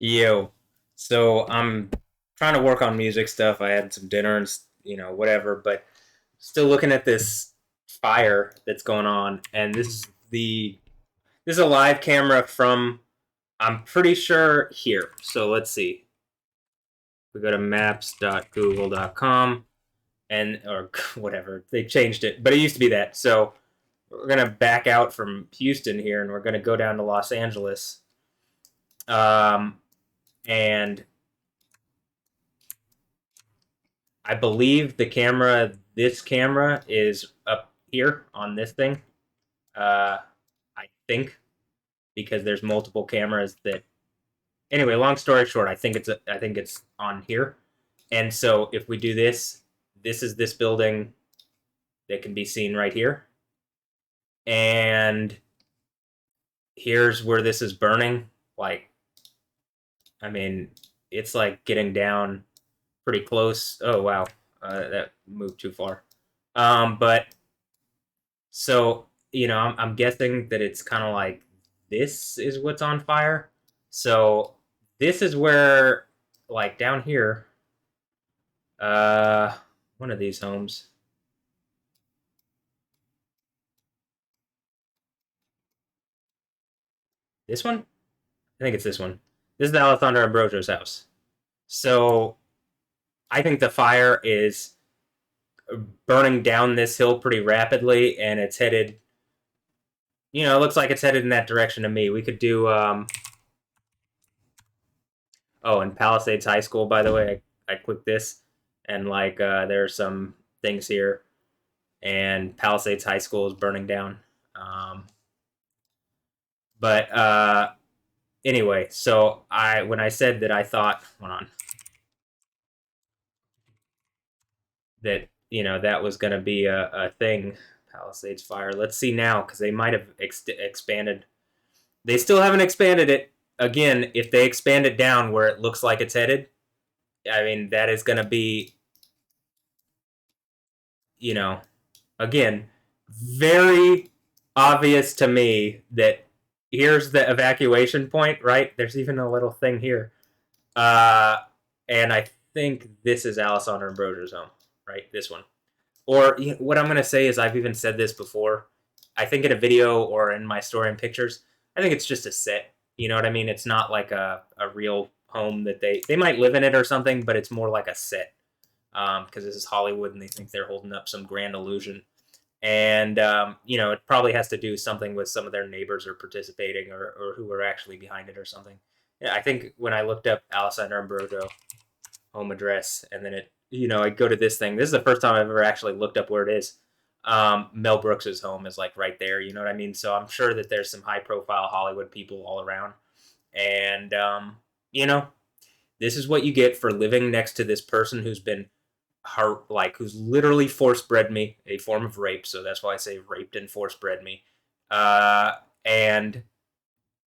Yo, so I'm trying to work on music stuff. I had some dinner and whatever, but still looking at this fire that's going on, and this is a live camera from I'm pretty sure here. So let's see. We go to maps.google.com and or whatever they changed it, but it used to be that. So we're gonna back out from Houston here, and we're gonna go down to Los Angeles. Um, and I believe this camera is up here on this thing. Uh, I think because there's multiple cameras that. Anyway, long story short, I think it's on here. And so if we do this, this is this building that can be seen right here, and here's where this is burning. Like, I mean, it's like getting down pretty close. Oh wow, that moved too far. But So, I'm guessing that it's kind of like this is what's on fire. So, this is where, like down here, uh, one of these homes. This one? I think it's this one. This is the Alessandra Ambrosio's house. So, I think the fire is burning down this hill pretty rapidly, and it's headed, it looks like it's headed in that direction to me. We could do, oh, and Palisades High School, by the way, I clicked this, and like there are some things here, and Palisades High School is burning down. Um, but anyway, so when I said that I thought, hold on, that that was going to be a thing, Palisades Fire. Let's see now because they might have expanded. They still haven't expanded it. Again, if they expand it down where it looks like it's headed, I mean that is going to be you know again, very obvious to me that here's the evacuation point, right? There's even a little thing here. Uh, and I think this is Alessandra Ambrosio's home, right? This one. Or what I'm going to say is I've even said this before. I think in a video or in my story and pictures, I think it's just a set. You know what I mean? It's not like a real home that they might live in it or something, but it's more like a set because this is Hollywood and they think they're holding up some grand illusion. And it probably has to do something with some of their neighbors are participating or who are actually behind it or something. Yeah, I think when I looked up Alessandra Ambrosio home address and then I go to this thing. This is the first time I've ever actually looked up where it is. Mel Brooks's home is like right there. You know what I mean? So I'm sure that there's some high profile Hollywood people all around. And you know, this is what you get for living next to this person who's been who's literally force bred me, a form of rape. So that's why I say raped and force bred me. And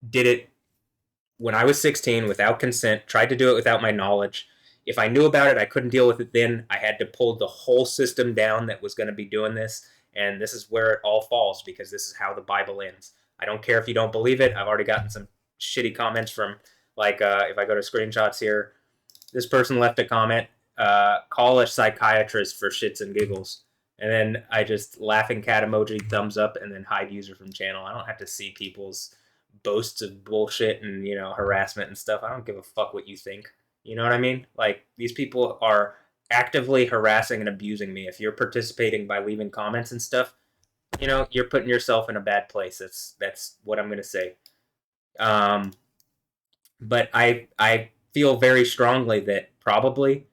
did it when I was 16 without consent, tried to do it without my knowledge. If I knew about it, I couldn't deal with it then. I had to pull the whole system down that was going to be doing this. And this is where it all falls because this is how the Bible ends. I don't care if you don't believe it. I've already gotten some shitty comments from, like, if I go to screenshots here, this person left a comment, call a psychiatrist for shits and giggles. And then I just laughing cat emoji, thumbs up, and then hide user from channel. I don't have to see people's boasts of bullshit and harassment and stuff. I don't give a fuck what you think. You know what I mean? Like these people are actively harassing and abusing me. If you're participating by leaving comments and stuff, you're putting yourself in a bad place. That's what I'm gonna say. Um, but I feel very strongly that probably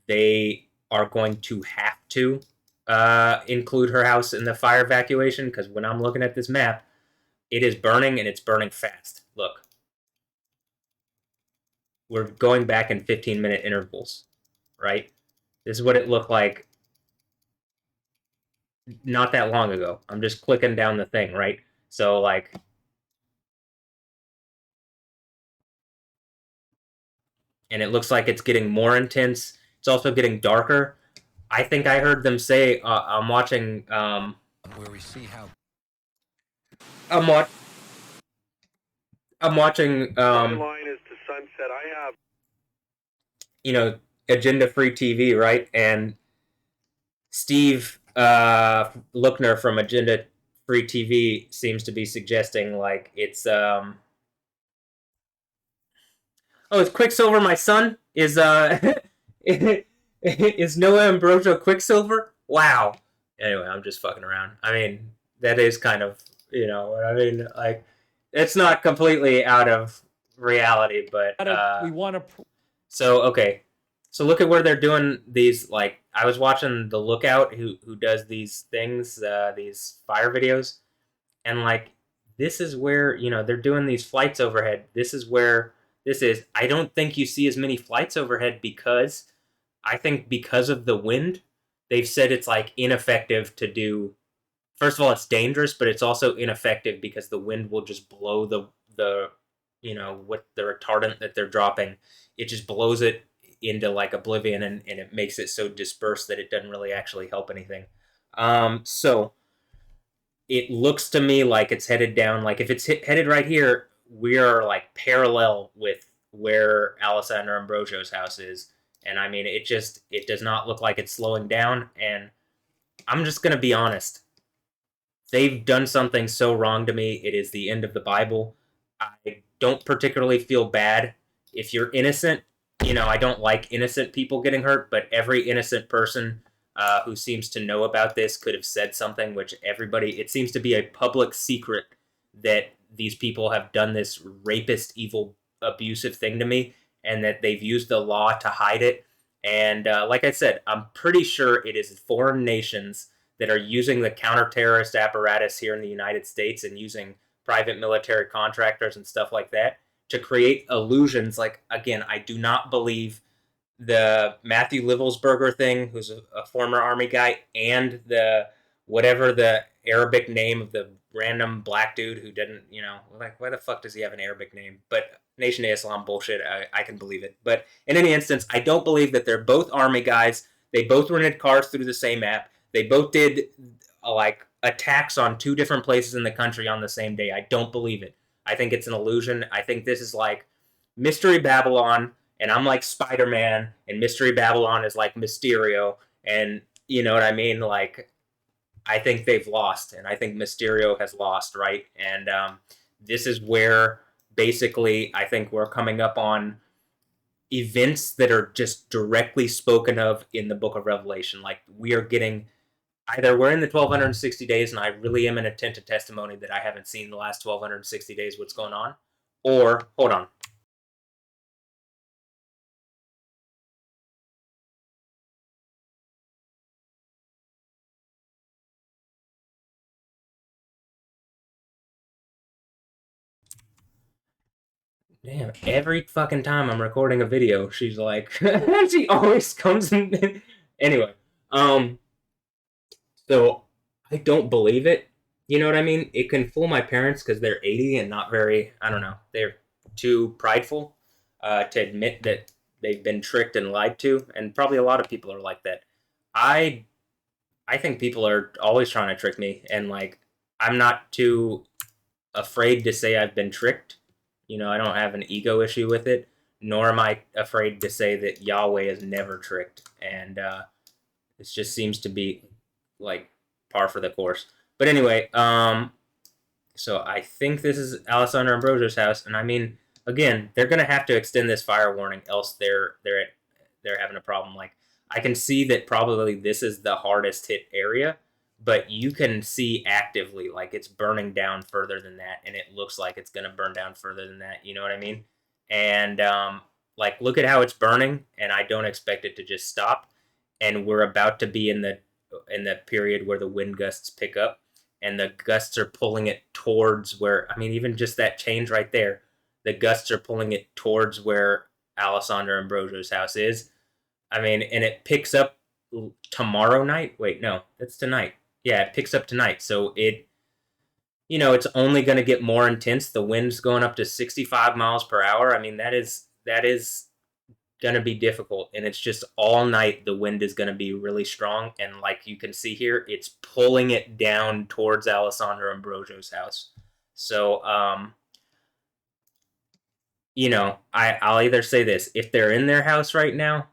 they are going to have to include her house in the fire evacuation because when I'm looking at this map, it is burning and it's burning fast. Look, we're going back in 15-minute intervals, right? This is what it looked like not that long ago. I'm just clicking down the thing, right? So, like, and it looks like it's getting more intense. It's also getting darker. I think I heard them say, I'm watching, where we see how I'm, wa- I'm watching, My line is to son said, I have, Agenda Free TV, right? And Steve Lookner from Agenda Free TV seems to be suggesting like it's oh, is Quicksilver my son? Is Noah Ambrosio Quicksilver? Wow. Anyway, I'm just fucking around. I mean, that is kind of, what I mean. Like, it's not completely out of reality, but we want to. So okay, so look at where they're doing these. Like, I was watching the Lookout, who does these things, these fire videos, and like, this is where they're doing these flights overhead. This is where this is. I don't think you see as many flights overhead because I think because of the wind, they've said it's like ineffective to do. First of all, it's dangerous, but it's also ineffective because the wind will just blow the what the retardant that they're dropping. It just blows it into like oblivion, and it makes it so dispersed that it doesn't really actually help anything. So it looks to me like it's headed down. Like if it's headed right here, we are like parallel with where Alessandra Ambrosio's house is. And I mean, it does not look like it's slowing down. And I'm just gonna be honest. They've done something so wrong to me. It is the end of the Bible. I don't particularly feel bad if you're innocent. I don't like innocent people getting hurt, but every innocent person who seems to know about this could have said something, which everybody, it seems to be a public secret that these people have done this rapist, evil, abusive thing to me, and that they've used the law to hide it. And like I said, I'm pretty sure it is foreign nations that are using the counter-terrorist apparatus here in the United States and using private military contractors and stuff like that to create illusions. Like, again, I do not believe the Matthew Livelsberger thing, who's a former army guy, and the whatever the Arabic name of the random black dude who didn't, like, why the fuck does he have an Arabic name? But Nation of Islam bullshit, I can believe it. But in any instance, I don't believe that they're both army guys. They both rented cars through the same app. They both did like attacks on two different places in the country on the same day. I don't believe it. I think it's an illusion. I think this is like Mystery Babylon, and I'm like Spider-Man, and Mystery Babylon is like Mysterio, and you know what I mean? Like, I think they've lost, and I think Mysterio has lost, right? And this is where basically I think we're coming up on events that are just directly spoken of in the book of Revelation. Like, we are getting either we're in the 1260 days, and I really am an attentive testimony that I haven't seen the last 1260 days what's going on, or hold on. Damn, every fucking time I'm recording a video, she's like, she always comes in. Anyway, um, so I don't believe it. You know what I mean? It can fool my parents because they're 80 and not very, I don't know, they're too prideful to admit that they've been tricked and lied to, and probably a lot of people are like that. I I think people are always trying to trick me, and like, I'm not too afraid to say I've been tricked. I don't have an ego issue with it, nor am I afraid to say that Yahweh is never tricked. And it just seems to be like par for the course. But anyway, so I think this is Alessandra Ambrosio's house, and I mean, again, they're gonna have to extend this fire warning, else they're having a problem. Like, I can see that probably this is the hardest hit area, but you can see actively like it's burning down further than that, and it looks like it's gonna burn down further than that. You know what I mean? And like, look at how it's burning, and I don't expect it to just stop. And we're about to be in the period where the wind gusts pick up, and the gusts are pulling it towards where, I mean, even just that change right there, the gusts are pulling it towards where Alessandra Ambrosio's house is. I mean, and it picks up tomorrow night. Wait, no, that's tonight. Yeah, it picks up tonight. So it's only going to get more intense. The wind's going up to 65 miles per hour. I mean, that is going to be difficult, and it's just all night the wind is going to be really strong, and like you can see here, it's pulling it down towards Alessandra Ambrosio's house. So I'll either say this: if they're in their house right now,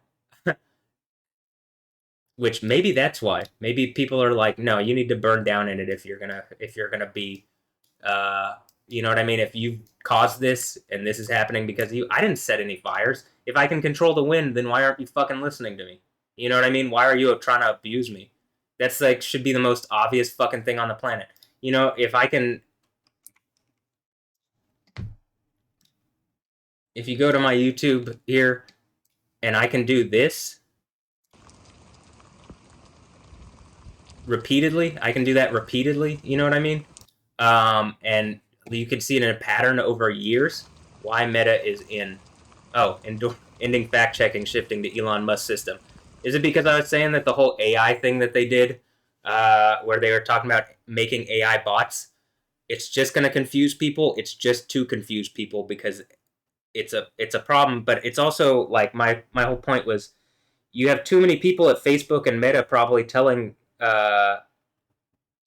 which maybe that's why. Maybe people are like, no, you need to burn down in it if you're gonna be, uh, you know what I mean? If you caused this and this is happening because of you, I didn't set any fires. If I can control the wind, then why aren't you fucking listening to me? You know what I mean? Why are you trying to abuse me? That's like should be the most obvious fucking thing on the planet. If you go to my YouTube here and I can do this repeatedly, I can do that repeatedly. You know what I mean? And you can see it in a pattern over years. Why Meta is in. Oh, ending fact checking, shifting to Elon Musk system. Is it because I was saying that the whole AI thing that they did, where they were talking about making AI bots, it's just going to confuse people. It's just to confuse people because it's a problem. But it's also like my whole point was you have too many people at Facebook and Meta probably telling Mark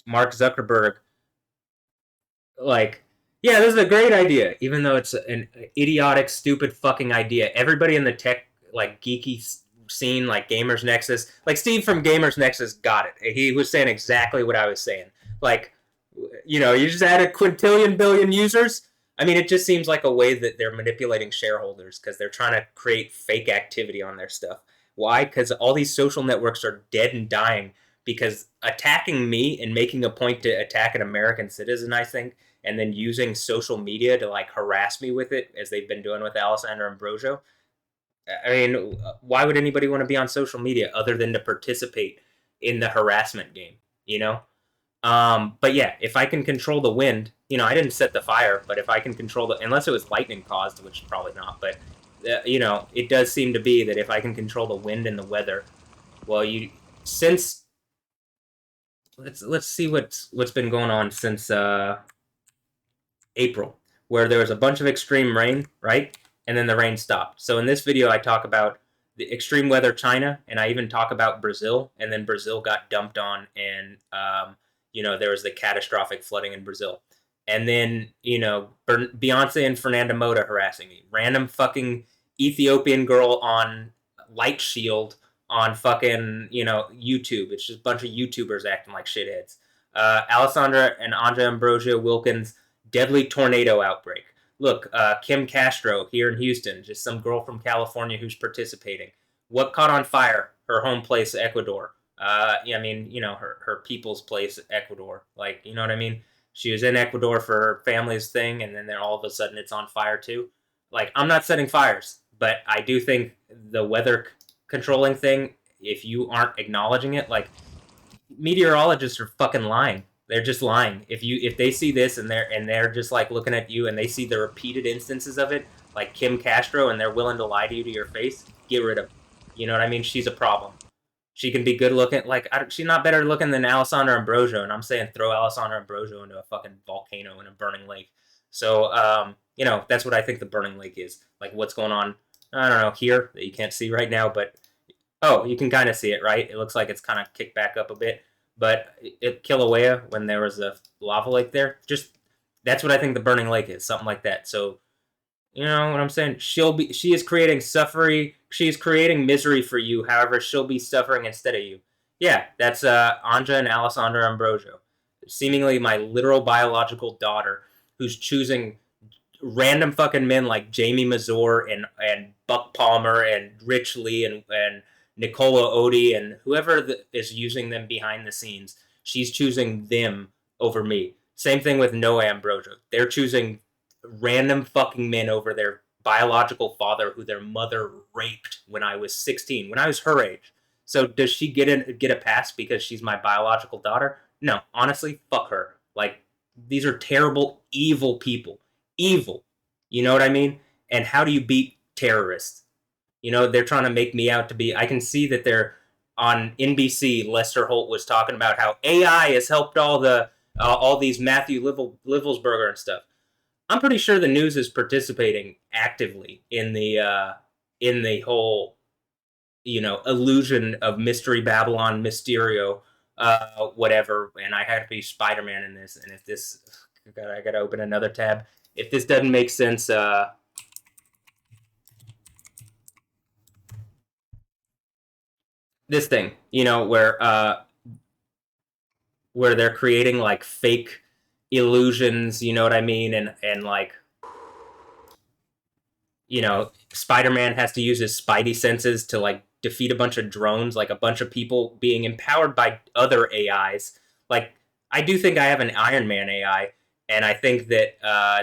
Zuckerberg like, yeah, this is a great idea, even though it's an idiotic, stupid fucking idea. Everybody in the tech, like, geeky scene, like Gamers Nexus, like Steve from Gamers Nexus got it. He was saying exactly what I was saying. Like, you just add a quintillion billion users. I mean, it just seems like a way that they're manipulating shareholders because they're trying to create fake activity on their stuff. Why? Because all these social networks are dead and dying because attacking me and making a point to attack an American citizen, I think, and then using social media to like harass me with it, as they've been doing with Alessandra Ambrosio. I mean, why would anybody want to be on social media other than to participate in the harassment game? You know. But yeah, if I can control the wind, I didn't set the fire, but if I can control unless it was lightning caused, which probably not, but it does seem to be that if I can control the wind and the weather, well, since let's see what's been going on since April, where there was a bunch of extreme rain, right? And then the rain stopped. So in this video, I talk about the extreme weather China, and I even talk about Brazil, and then Brazil got dumped on, and there was the catastrophic flooding in Brazil. And then, Beyonce and Fernanda Mota harassing me. Random fucking Ethiopian girl on Light Shield on fucking, YouTube. It's just a bunch of YouTubers acting like shitheads. Alessandra and Anja Ambrosio Wilkins deadly tornado outbreak. Look, Kim Castro here in Houston, just some girl from California who's participating. What caught on fire? Her home place, Ecuador. Her people's place, Ecuador. Like, you know what I mean? She was in Ecuador for her family's thing, and then all of a sudden it's on fire too. Like, I'm not setting fires, but I do think the weather controlling thing, if you aren't acknowledging it, like, meteorologists are fucking lying. They're just lying. If they see this and they're just like looking at you and they see the repeated instances of it, like Kim Castro, and they're willing to lie to you to your face, get rid of her. You know what I mean? She's a problem. She can be good looking. Like, she's not better looking than Alessandra Ambrosio, and I'm saying throw Alessandra Ambrosio into a fucking volcano in a burning lake. So, that's what I think the burning lake is. Like, what's going on? I don't know here that you can't see right now, but oh, you can kind of see it, right? It looks like it's kind of kicked back up a bit. But Kilauea, when there was a lava lake there, just that's what I think the burning lake is, something like that. So, you know what I'm saying? She is creating suffering. She is creating misery for you. However, she'll be suffering instead of you. Yeah, that's Anja and Alessandra Ambrosio, seemingly my literal biological daughter, who's choosing random fucking men like Jamie Mazur and Buck Palmer and Rich Lee and Nicola Odie and whoever is using them behind the scenes. She's choosing them over me. Same thing with Noah Ambrosio. They're choosing random fucking men over their biological father who their mother raped when I was 16, when I was her age. So does she get a pass because she's my biological daughter? No, honestly, fuck her. Like, these are terrible, evil people. Evil. You know what I mean? And how do you beat terrorists? They're trying to make me out to be. I can see that they're on NBC. Lester Holt was talking about how AI has helped all these Matthew Livelsberger and stuff. I'm pretty sure the news is participating actively in the whole illusion of Mystery Babylon Mysterio, whatever. And I had to be Spider-Man in this. And if this, God, I gotta open another tab. If this doesn't make sense, this thing, where they're creating like fake illusions, you know what I mean, and like Spider-Man has to use his spidey senses to like defeat a bunch of drones, like a bunch of people being empowered by other AIs. Like I do think I have an Iron Man AI, and I think that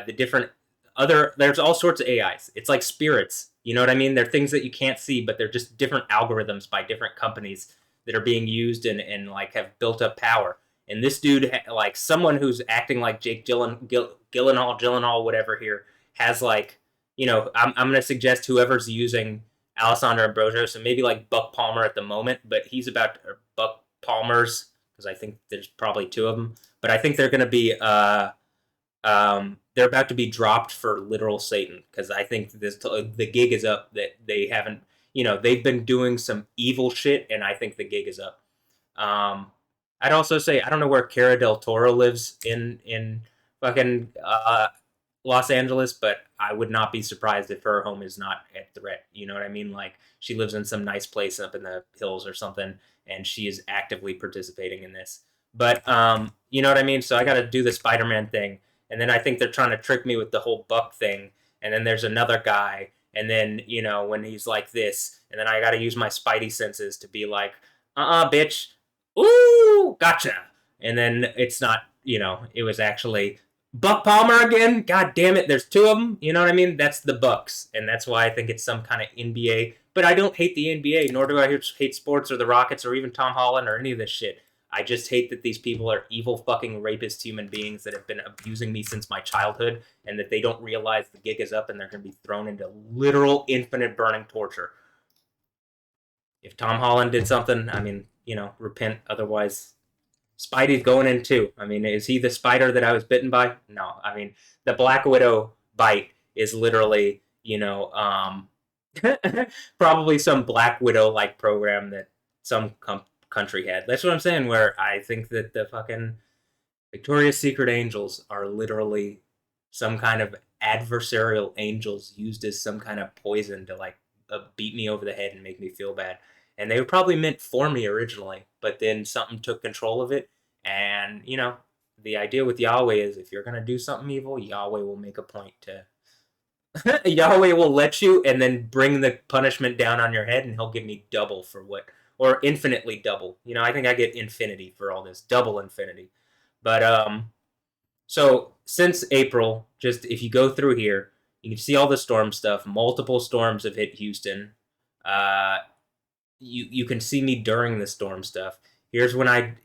the different other there's all sorts of AIs. It's like spirits. You know what I mean? They're things that you can't see, but they're just different algorithms by different companies that are being used and like have built up power. And this dude, like someone who's acting like Jake Gyllenhaal, whatever here, has like I'm going to suggest whoever's using Alessandra Ambrosio, so maybe like Buck Palmer at the moment, but he's about or Buck Palmer's because I think there's probably two of them, but I think they're going to be they're about to be dropped for literal Satan because I think the gig is up that they haven't they've been doing some evil shit and I think the gig is up. Um, I'd also say I don't know where Cara del Toro lives in fucking Los Angeles, but I would not be surprised if her home is not at threat. You know what I mean? Like she lives in some nice place up in the hills or something, and she is actively participating in this. But you know what I mean? So I got to do the Spider-Man thing, and then I think they're trying to trick me with the whole Buck thing, and then there's another guy, and then when he's like this, and then I got to use my Spidey senses to be like, bitch, ooh, gotcha, and then it's not, it was actually Buck Palmer again. God damn it, there's two of them. You know what I mean? That's the Bucks, and that's why I think it's some kind of NBA. But I don't hate the NBA, nor do I hate sports or the Rockets or even Tom Holland or any of this shit. I just hate that these people are evil fucking rapist human beings that have been abusing me since my childhood, and that they don't realize the gig is up and they're going to be thrown into literal infinite burning torture. If Tom Holland did something, I mean, repent. Otherwise, Spidey's going in too. I mean, is he the spider that I was bitten by? No. I mean, the Black Widow bite is literally, probably some Black Widow like program that some country had. That's what I'm saying. Where I think that the fucking Victoria's Secret angels are literally some kind of adversarial angels used as some kind of poison to like beat me over the head and make me feel bad. And they were probably meant for me originally, but then something took control of it. And the idea with Yahweh is if you're gonna do something evil, Yahweh will make a point to Yahweh will let you and then bring the punishment down on your head and he'll give me double for what or infinitely double. I think I get infinity for all this, double infinity. But so since April, just if you go through here, you can see all the storm stuff. Multiple storms have hit Houston. Uh, you can see me during the storm stuff. Here's when I'm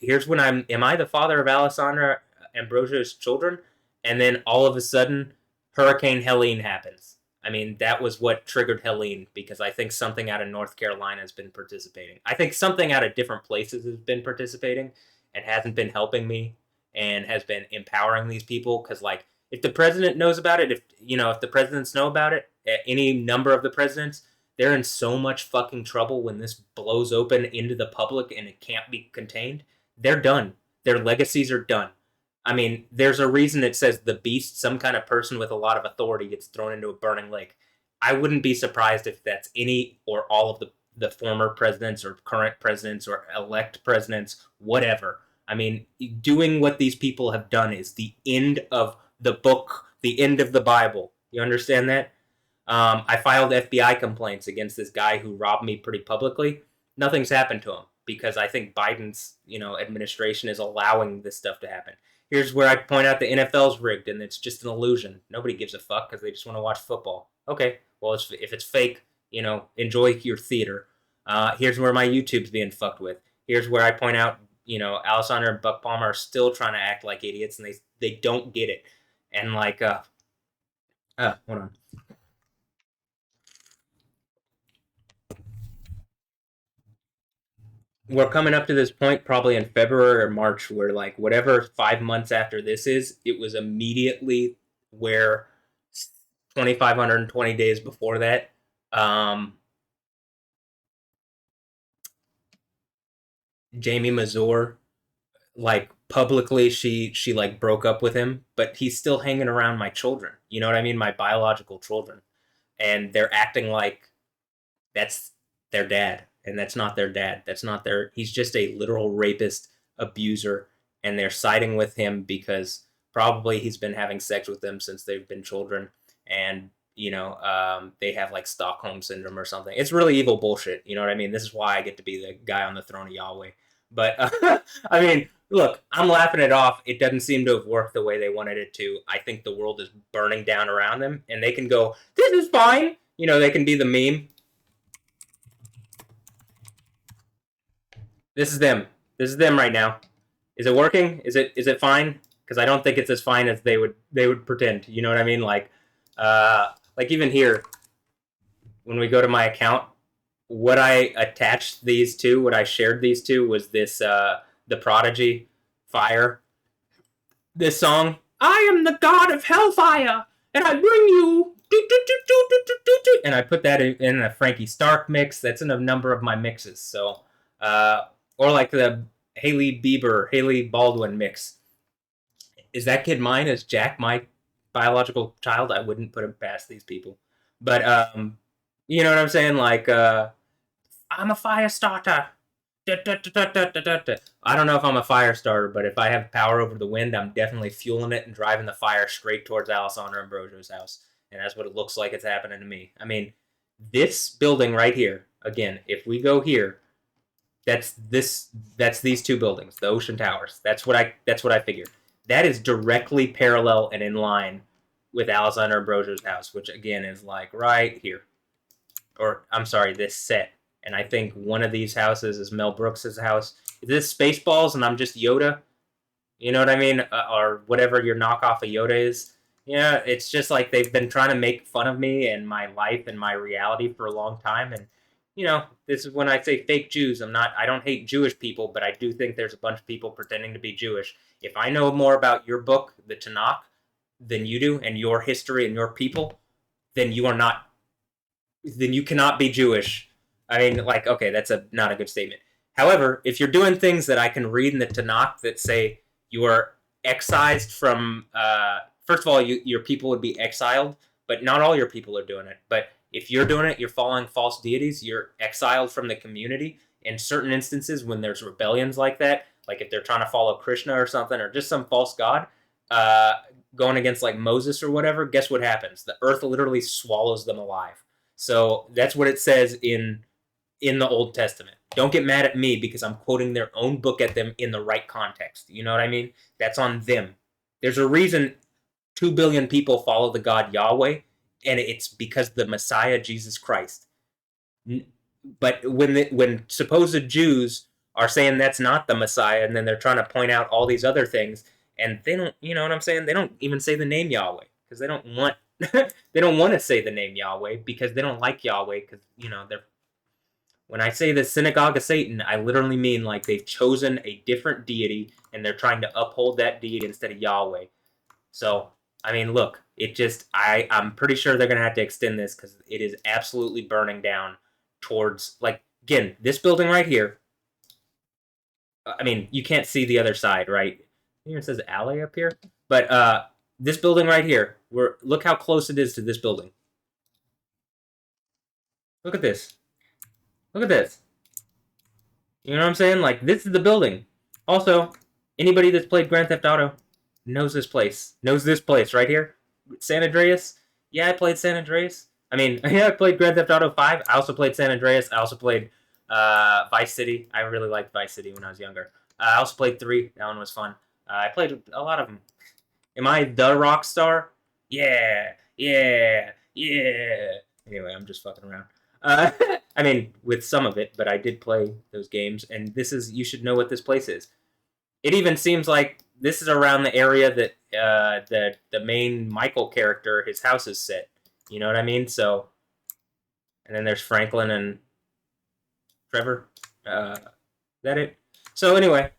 am I the father of Alessandra Ambrosio's children? And then all of a sudden, Hurricane Helene happens. I mean, that was what triggered Helene because I think something out of North Carolina has been participating. I think something out of different places has been participating and hasn't been helping me and has been empowering these people because like if the president knows about it, if the presidents know about it, any number of the presidents, they're in so much fucking trouble when this blows open into the public and it can't be contained. They're done. Their legacies are done. I mean, there's a reason it says the beast, some kind of person with a lot of authority, gets thrown into a burning lake. I wouldn't be surprised if that's any or all of the former presidents or current presidents or elect presidents, whatever. I mean, doing what these people have done is the end of the book, the end of the Bible. You understand that? I filed FBI complaints against this guy who robbed me pretty publicly. Nothing's happened to him because I think Biden's administration is allowing this stuff to happen. Here's where I point out the NFL's rigged and it's just an illusion. Nobody gives a fuck because they just want to watch football. Okay, well if it's fake, enjoy your theater. Here's where my YouTube's being fucked with. Here's where I point out, Alessandra and Buck Palmer are still trying to act like idiots and they don't get it. And like, hold on. We're coming up to this point probably in February or March where like whatever 5 months after this is, it was immediately where 2,520 days before that, um, Jamie Mazur like publicly she like broke up with him, but he's still hanging around my children. You know what I mean? My biological children, and they're acting like that's their dad. and that's not their dad. That's not their. He's just a literal rapist, abuser, and they're siding with him because probably he's been having sex with them since they've been children, and they have like Stockholm syndrome or something. It's really evil bullshit. You know what I mean? This is why I get to be the guy on the throne of Yahweh. But I mean, look, I'm laughing it off. It doesn't seem to have worked the way they wanted it to. I think the world is burning down around them, and they can go, "This is fine." They can be the meme. This is them. This is them right now. Is it working? Is it fine? Because I don't think it's as fine as they would pretend. You know what I mean? Like even here, when we go to my account, what I attached these to, what I shared these to, was this the Prodigy Fire. This song, I am the god of hellfire, and I bring you. And I put that in a Frankie Stark mix. That's in a number of my mixes. So, or like the Haley Baldwin mix. Is that kid mine? Is Jack my biological child? I wouldn't put him past these people. But you know what I'm saying? Like, I'm a fire starter. I don't know if I'm a fire starter, but if I have power over the wind, I'm definitely fueling it and driving the fire straight towards Alessandra Ambrosio's house. And that's what it looks like it's happening to me. I mean, this building right here, again, if we go here, that's these two buildings, the Ocean Towers. That's what I figured. That is directly parallel and in line with Alessandra Ambrosio's house, which again is like right here. Or I'm sorry, this set. And I think one of these houses is Mel Brooks's house. Is this Spaceballs and I'm just Yoda? You know what I mean? Or whatever your knockoff of Yoda is. Yeah, it's just like they've been trying to make fun of me and my life and my reality for a long time. And, this is when I say fake Jews. I don't hate Jewish people, but I do think there's a bunch of people pretending to be Jewish. If I know more about your book, the Tanakh, than you do, and your history and your people, then you are not, then you cannot be Jewish. I mean, like, okay, that's not a good statement. However, if you're doing things that I can read in the Tanakh that say you are excised from, first of all, your people would be exiled, but not all your people are doing it. But if you're doing it, you're following false deities, you're exiled from the community. In certain instances, when there's rebellions like that, like if they're trying to follow Krishna or something, or just some false god, going against like Moses or whatever, guess what happens? The earth literally swallows them alive. So that's what it says in the Old Testament. Don't get mad at me because I'm quoting their own book at them in the right context. You know what I mean? That's on them. There's a reason 2 billion people follow the God Yahweh, and it's because the Messiah, Jesus Christ. But when supposed Jews are saying that's not the Messiah, and then they're trying to point out all these other things, and they don't, you know what I'm saying? They don't even say the name Yahweh because they don't want they don't want to say the name Yahweh because they don't like Yahweh because they're. When I say the synagogue of Satan, I literally mean like they've chosen a different deity and they're trying to uphold that deity instead of Yahweh. So, I mean, look, I'm pretty sure they're going to have to extend this because it is absolutely burning down towards, like, again, this building right here. I mean, you can't see the other side, right? It even says alley up here. But this building right here, look how close it is to this building. Look at this. Look at this. You know what I'm saying? Like, this is the building. Also, anybody that's played Grand Theft Auto knows this place. Knows this place right here. San Andreas. Yeah, I played San Andreas. I mean, yeah, I played Grand Theft Auto 5. I also played San Andreas. I also played Vice City. I really liked Vice City when I was younger. I also played 3. That one was fun. I played a lot of them. Am I the rock star? Yeah. Yeah. Yeah. Anyway, I'm just fucking around. I mean, with some of it, but I did play those games, and you should know what this place is. It even seems like this is around the area that the main Michael character, his house is set. You know what I mean? So, and then there's Franklin and Trevor. Is that it? So anyway,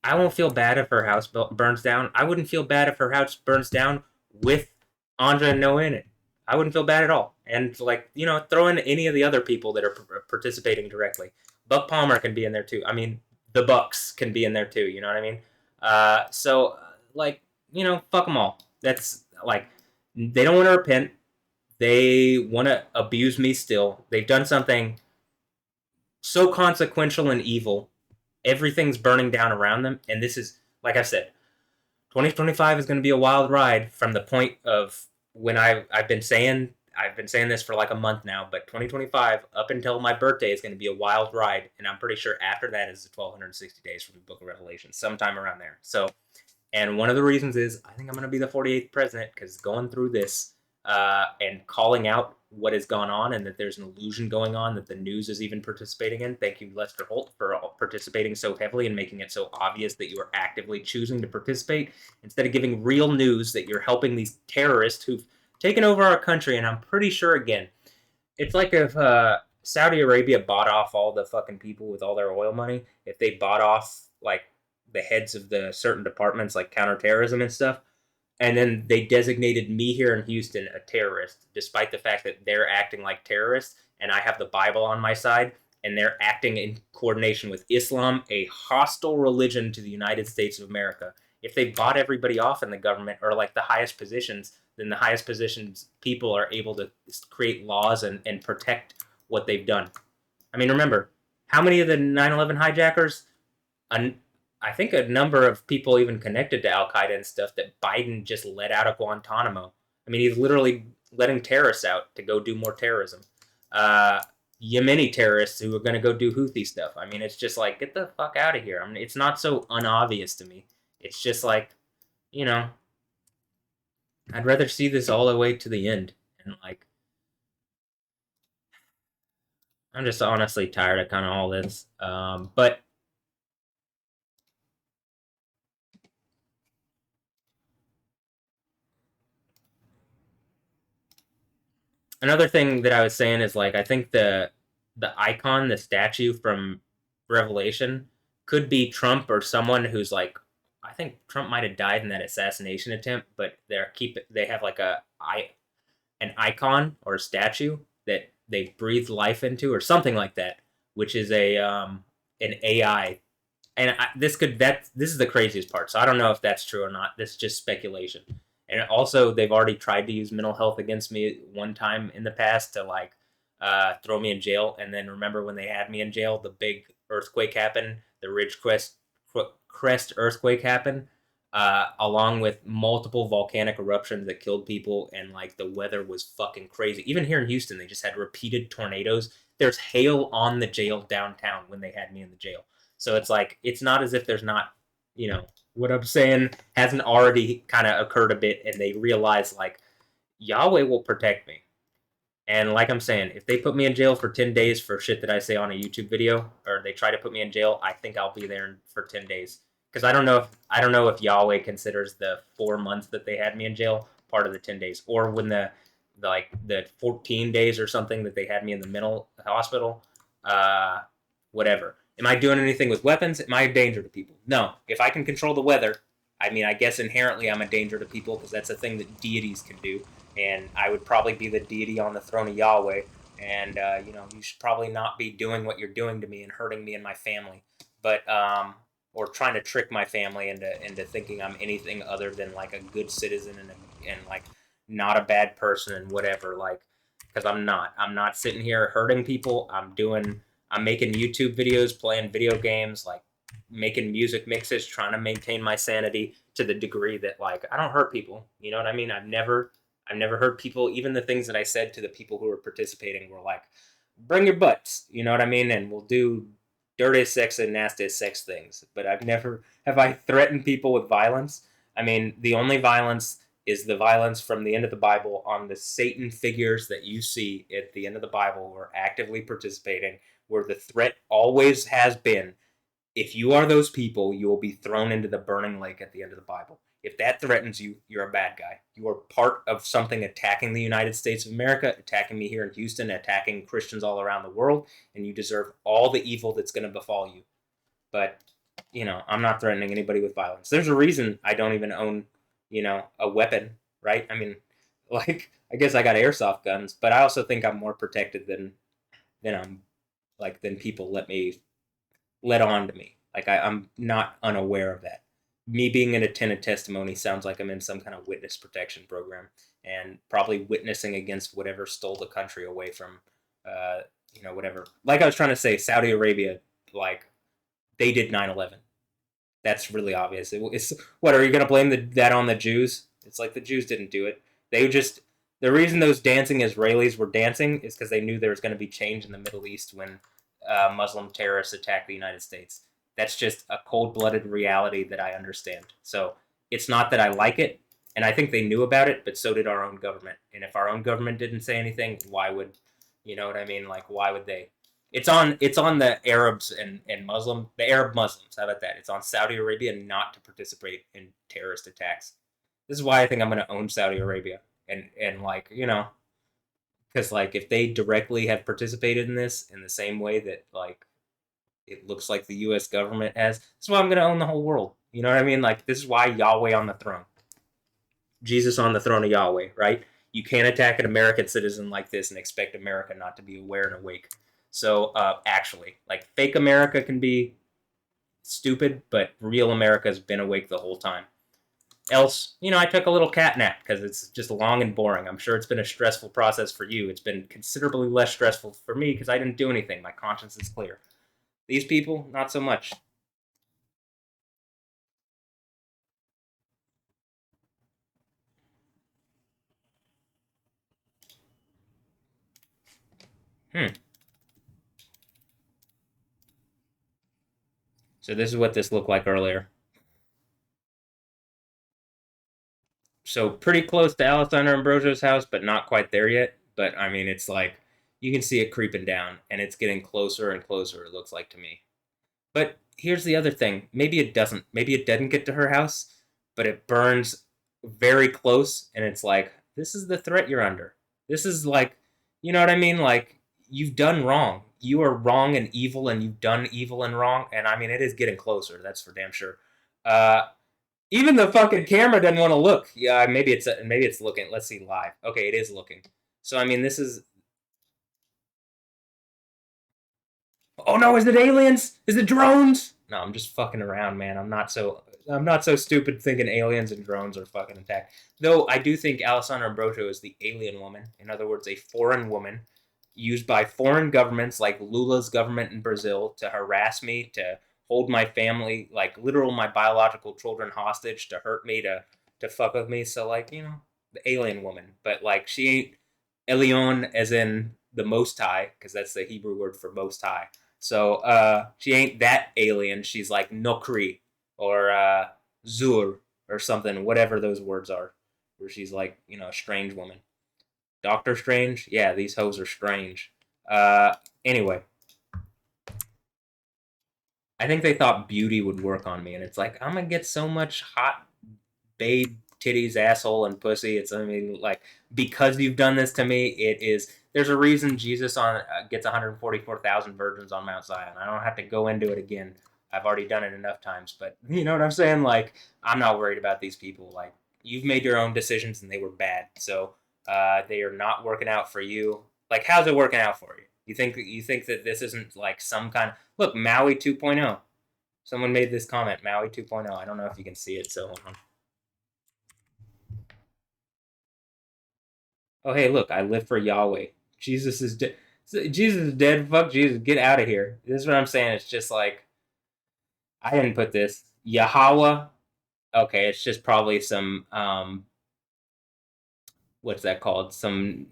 I won't feel bad if her house burns down. I wouldn't feel bad if her house burns down with Andra and Noah in it. I wouldn't feel bad at all. And, like, throw in any of the other people that are participating directly. Buck Palmer can be in there, too. I mean, the Bucks can be in there, too. You know what I mean? So, like, fuck them all. That's, like, they don't want to repent. They want to abuse me still. They've done something so consequential and evil. Everything's burning down around them, and this is, like I said, 2025 is going to be a wild ride from the point of when I've been saying this for like a month now, but 2025 up until my birthday is going to be a wild ride, and I'm pretty sure after that is the 1260 days from the Book of Revelation, sometime around there. So, and one of the reasons is I think I'm going to be the 48th president because going through this and calling out what has gone on and that there's an illusion going on that the news is even participating in. Thank you, Lester Holt, for participating so heavily and making it so obvious that you are actively choosing to participate instead of giving real news that you're helping these terrorists who've taken over our country. And I'm pretty sure, again, it's like if Saudi Arabia bought off all the fucking people with all their oil money, if they bought off like the heads of the certain departments like counterterrorism and stuff, and then they designated me here in Houston a terrorist, despite the fact that they're acting like terrorists, and I have the Bible on my side, and they're acting in coordination with Islam, a hostile religion to the United States of America. If they bought everybody off in the government or like the highest positions, then the highest positions people are able to create laws and protect what they've done. I mean, remember, how many of the 9/11 hijackers I think a number of people even connected to Al Qaeda and stuff that Biden just let out of Guantanamo. I mean, he's literally letting terrorists out to go do more terrorism. Uh, Yemeni terrorists who are going to go do Houthi stuff. I mean, it's just like, get the fuck out of here. I mean, it's not so unobvious to me. It's just like, you know, I'd rather see this all the way to the end. And like, I'm just honestly tired of kind of all this. But another thing that I was saying is like I think the icon, the statue from Revelation, could be Trump or someone who's like I think Trump might have died in that assassination attempt, but they have like an icon or a statue that they breathed life into or something like that, which is a an AI. And this is the craziest part. So I don't know if that's true or not. This is just speculation. And also, they've already tried to use mental health against me one time in the past to like throw me in jail. And then remember when they had me in jail, the big earthquake happened, the Crest earthquake happened, along with multiple volcanic eruptions that killed people, and like the weather was fucking crazy. Even here in Houston, they just had repeated tornadoes. There's hail on the jail downtown when they had me in the jail. So it's like it's not as if there's not, what I'm saying hasn't already kind of occurred a bit, and they realize like Yahweh will protect me. And like I'm saying, if they put me in jail for 10 days for shit that I say on a YouTube video, or they try to put me in jail, I think I'll be there for 10 days. Because I don't know if Yahweh considers the 4 months that they had me in jail part of the 10 days, or when the 14 days or something that they had me in the mental hospital, uh, whatever. Am I doing anything with weapons? Am I a danger to people? No. If I can control the weather, I mean, I guess inherently I'm a danger to people because that's a thing that deities can do, and I would probably be the deity on the throne of Yahweh. And you should probably not be doing what you're doing to me and hurting me and my family, but or trying to trick my family into thinking I'm anything other than like a good citizen and like not a bad person and whatever. Like, because I'm not. I'm not sitting here hurting people. I'm making YouTube videos, playing video games, like making music mixes, trying to maintain my sanity to the degree that like I don't hurt people. You know what I mean? I've never hurt people. Even the things that I said to the people who were participating were like, bring your butts. You know what I mean? And we'll do dirty sex and nasty sex things. But I've never have I threatened people with violence. I mean, the only violence is the violence from the end of the Bible on the Satan figures that you see at the end of the Bible who are actively participating, where the threat always has been if you are those people, you will be thrown into the burning lake at the end of the Bible. If that threatens you, you're a bad guy. You are part of something attacking the United States of America, attacking me here in Houston, attacking Christians all around the world, and you deserve all the evil that's going to befall you. But, I'm not threatening anybody with violence. There's a reason I don't even own, a weapon, right? I mean, like, I guess I got airsoft guns, but I also think I'm more protected than I'm than people let on to me. Like I'm not unaware of that. Me being an attendant testimony sounds like I'm in some kind of witness protection program and probably witnessing against whatever stole the country away from uh, whatever. Like I was trying to say, Saudi Arabia, like they did 9/11. That's really obvious. It's what are you going to blame that on the Jews? It's like the Jews didn't do it. They just the reason those dancing Israelis were dancing is because they knew there was going to be change in the Middle East when Muslim terrorists attacked the United States. That's just a cold-blooded reality that I understand. So it's not that I like it, and I think they knew about it, but so did our own government. And if our own government didn't say anything, why would you know what I mean? Like, why would they? It's on the Arabs and the Arab Muslims. How about that? It's on Saudi Arabia not to participate in terrorist attacks. This is why I think I'm going to own Saudi Arabia and like because like if they directly have participated in this in the same way that like it looks like the U.S. government has, this is why I'm going to own the whole world. You know what I mean? Like this is why Yahweh on the throne, Jesus on the throne of Yahweh, right? You can't attack an American citizen like this and expect America not to be aware and awake. So actually, like fake America can be stupid, but real America's been awake the whole time. Else, I took a little cat nap because it's just long and boring. I'm sure it's been a stressful process for you. It's been considerably less stressful for me because I didn't do anything. My conscience is clear. These people, not so much. Hmm. So this is what this looked like earlier. So pretty close to Alessandra Ambrosio's house, but not quite there yet. But I mean, it's like you can see it creeping down, and it's getting closer and closer. It looks like to me. But here's the other thing. Maybe it doesn't. Maybe it doesn't get to her house, but it burns very close, and it's like this is the threat you're under. This is like, you know what I mean? Like you've done wrong. You are wrong and evil, and you've done evil and wrong. And I mean, it is getting closer. That's for damn sure. Uh, Even the fucking camera doesn't want to look. Yeah, maybe it's looking. Let's see live. Okay, it is looking. So I mean, this is. Oh no, is it aliens? Is it drones? No, I'm just fucking around, man. I'm not so stupid thinking aliens and drones are fucking attack. Though I do think Alessandra Ambrosio is the alien woman. In other words, a foreign woman used by foreign governments like Lula's government in Brazil to harass me, to hold my family, like literal my biological children hostage, to hurt me, to fuck with me. So like, the alien woman. But like she ain't Elion as in the Most High, because that's the Hebrew word for Most High. So she ain't that alien. She's like Nokri or Zur or something, whatever those words are, where she's like, a strange woman. Doctor Strange? Yeah, these hoes are strange. Anyway, I think they thought beauty would work on me, and it's like, I'm gonna get so much hot babe titties, asshole, and pussy. I mean, like, because you've done this to me, it is. There's a reason Jesus gets 144,000 virgins on Mount Zion. I don't have to go into it again. I've already done it enough times, but you know what I'm saying? Like, I'm not worried about these people. Like, you've made your own decisions, and they were bad. So they are not working out for you. Like, how's it working out for you? You think that this isn't like some kind of look Maui 2.0? Someone made this comment, Maui 2.0. I don't know if you can see it, so hold on. Oh, hey, look, I live for Yahweh. Jesus is dead. Jesus is dead. Fuck Jesus. Get out of here. This is what I'm saying. It's just like, I didn't put this. Yahweh. Okay, it's just probably some, what's that called? Some,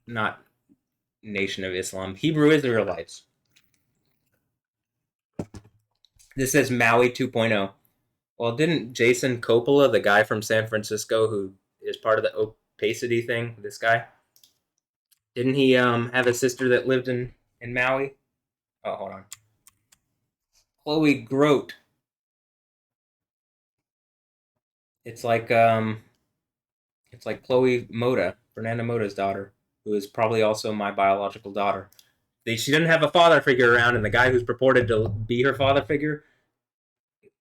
not Nation of Islam. Hebrew Israelites. This says Maui 2.0. Well, didn't Jason Coppola, the guy from San Francisco who is part of the opacity thing, this guy, didn't he have a sister that lived in Maui? Oh, hold on. Chloe Grote. It's like Chloe Moda, Fernanda Moda's daughter, who is probably also my biological daughter. She didn't have a father figure around, and the guy who's purported to be her father figure,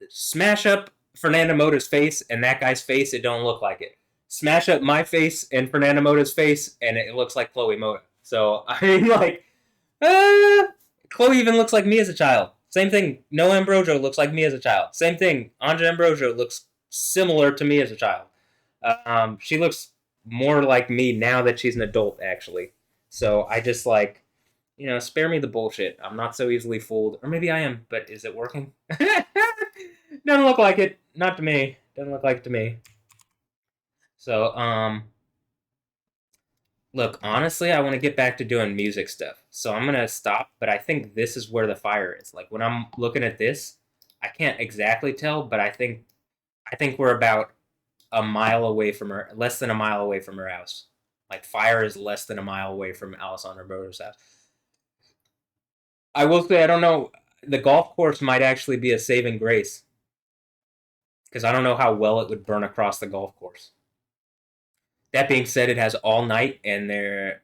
smash up Fernanda Moda's face and that guy's face, it don't look like it. Smash up my face and Fernanda Moda's face, and it looks like Chloe Moda. So I mean, like, Chloe even looks like me as a child. Same thing. Noah Ambrosio looks like me as a child. Same thing. Anja Ambrosio looks similar to me as a child. She looks more like me now that she's an adult, actually. So I just like, spare me the bullshit. I'm not so easily fooled. Or maybe I am, but is it working? Doesn't look like it. Not to me. Doesn't look like it to me. So, look, honestly, I want to get back to doing music stuff. So I'm gonna stop, but I think this is where the fire is. Like when I'm looking at this, I can't exactly tell, but I think we're about a mile away from her, less than a mile away from her house. Like fire is less than a mile away from Alessandra Ambrosio's house. I will say I don't know. The golf course might actually be a saving grace because I don't know how well it would burn across the golf course. That being said, it has all night, and the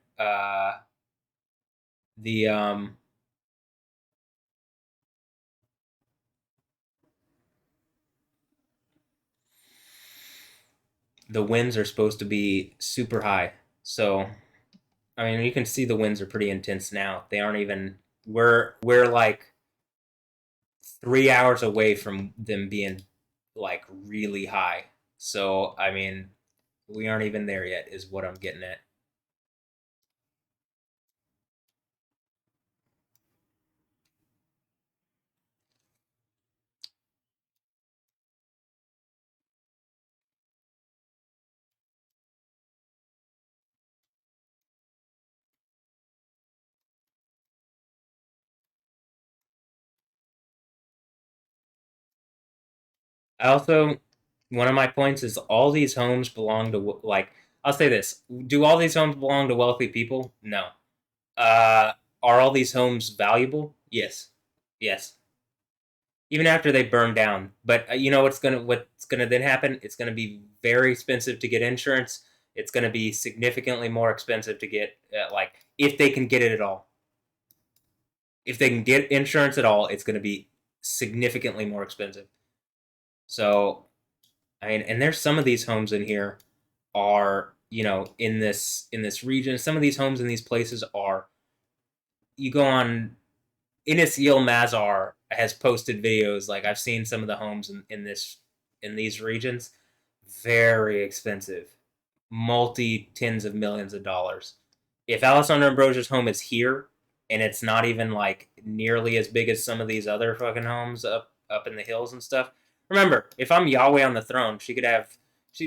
the winds are supposed to be super high. So I mean, you can see the winds are pretty intense now. They aren't even. We're like 3 hours away from them being like really high. So I mean, we aren't even there yet. Is what I'm getting at. I also one of my points is all these homes belong to like I'll say this: do all these homes belong to wealthy people? No. Uh, are all these homes valuable? Yes, yes. Even after they burn down, but you know what's gonna then happen? It's gonna be very expensive to get insurance. It's gonna be significantly more expensive to get like if they can get it at all. If they can get insurance at all, it's gonna be significantly more expensive. So I mean, and there's some of these homes in here are in this region. Some of these homes in these places are you go on Ines Mazar has posted videos. Like I've seen some of the homes in these regions, very expensive, multi tens of millions of dollars. If Alessandra Ambrosio's home is here, and it's not even like nearly as big as some of these other fucking homes up in the hills and stuff. Remember, if I'm Yahweh on the throne, she'd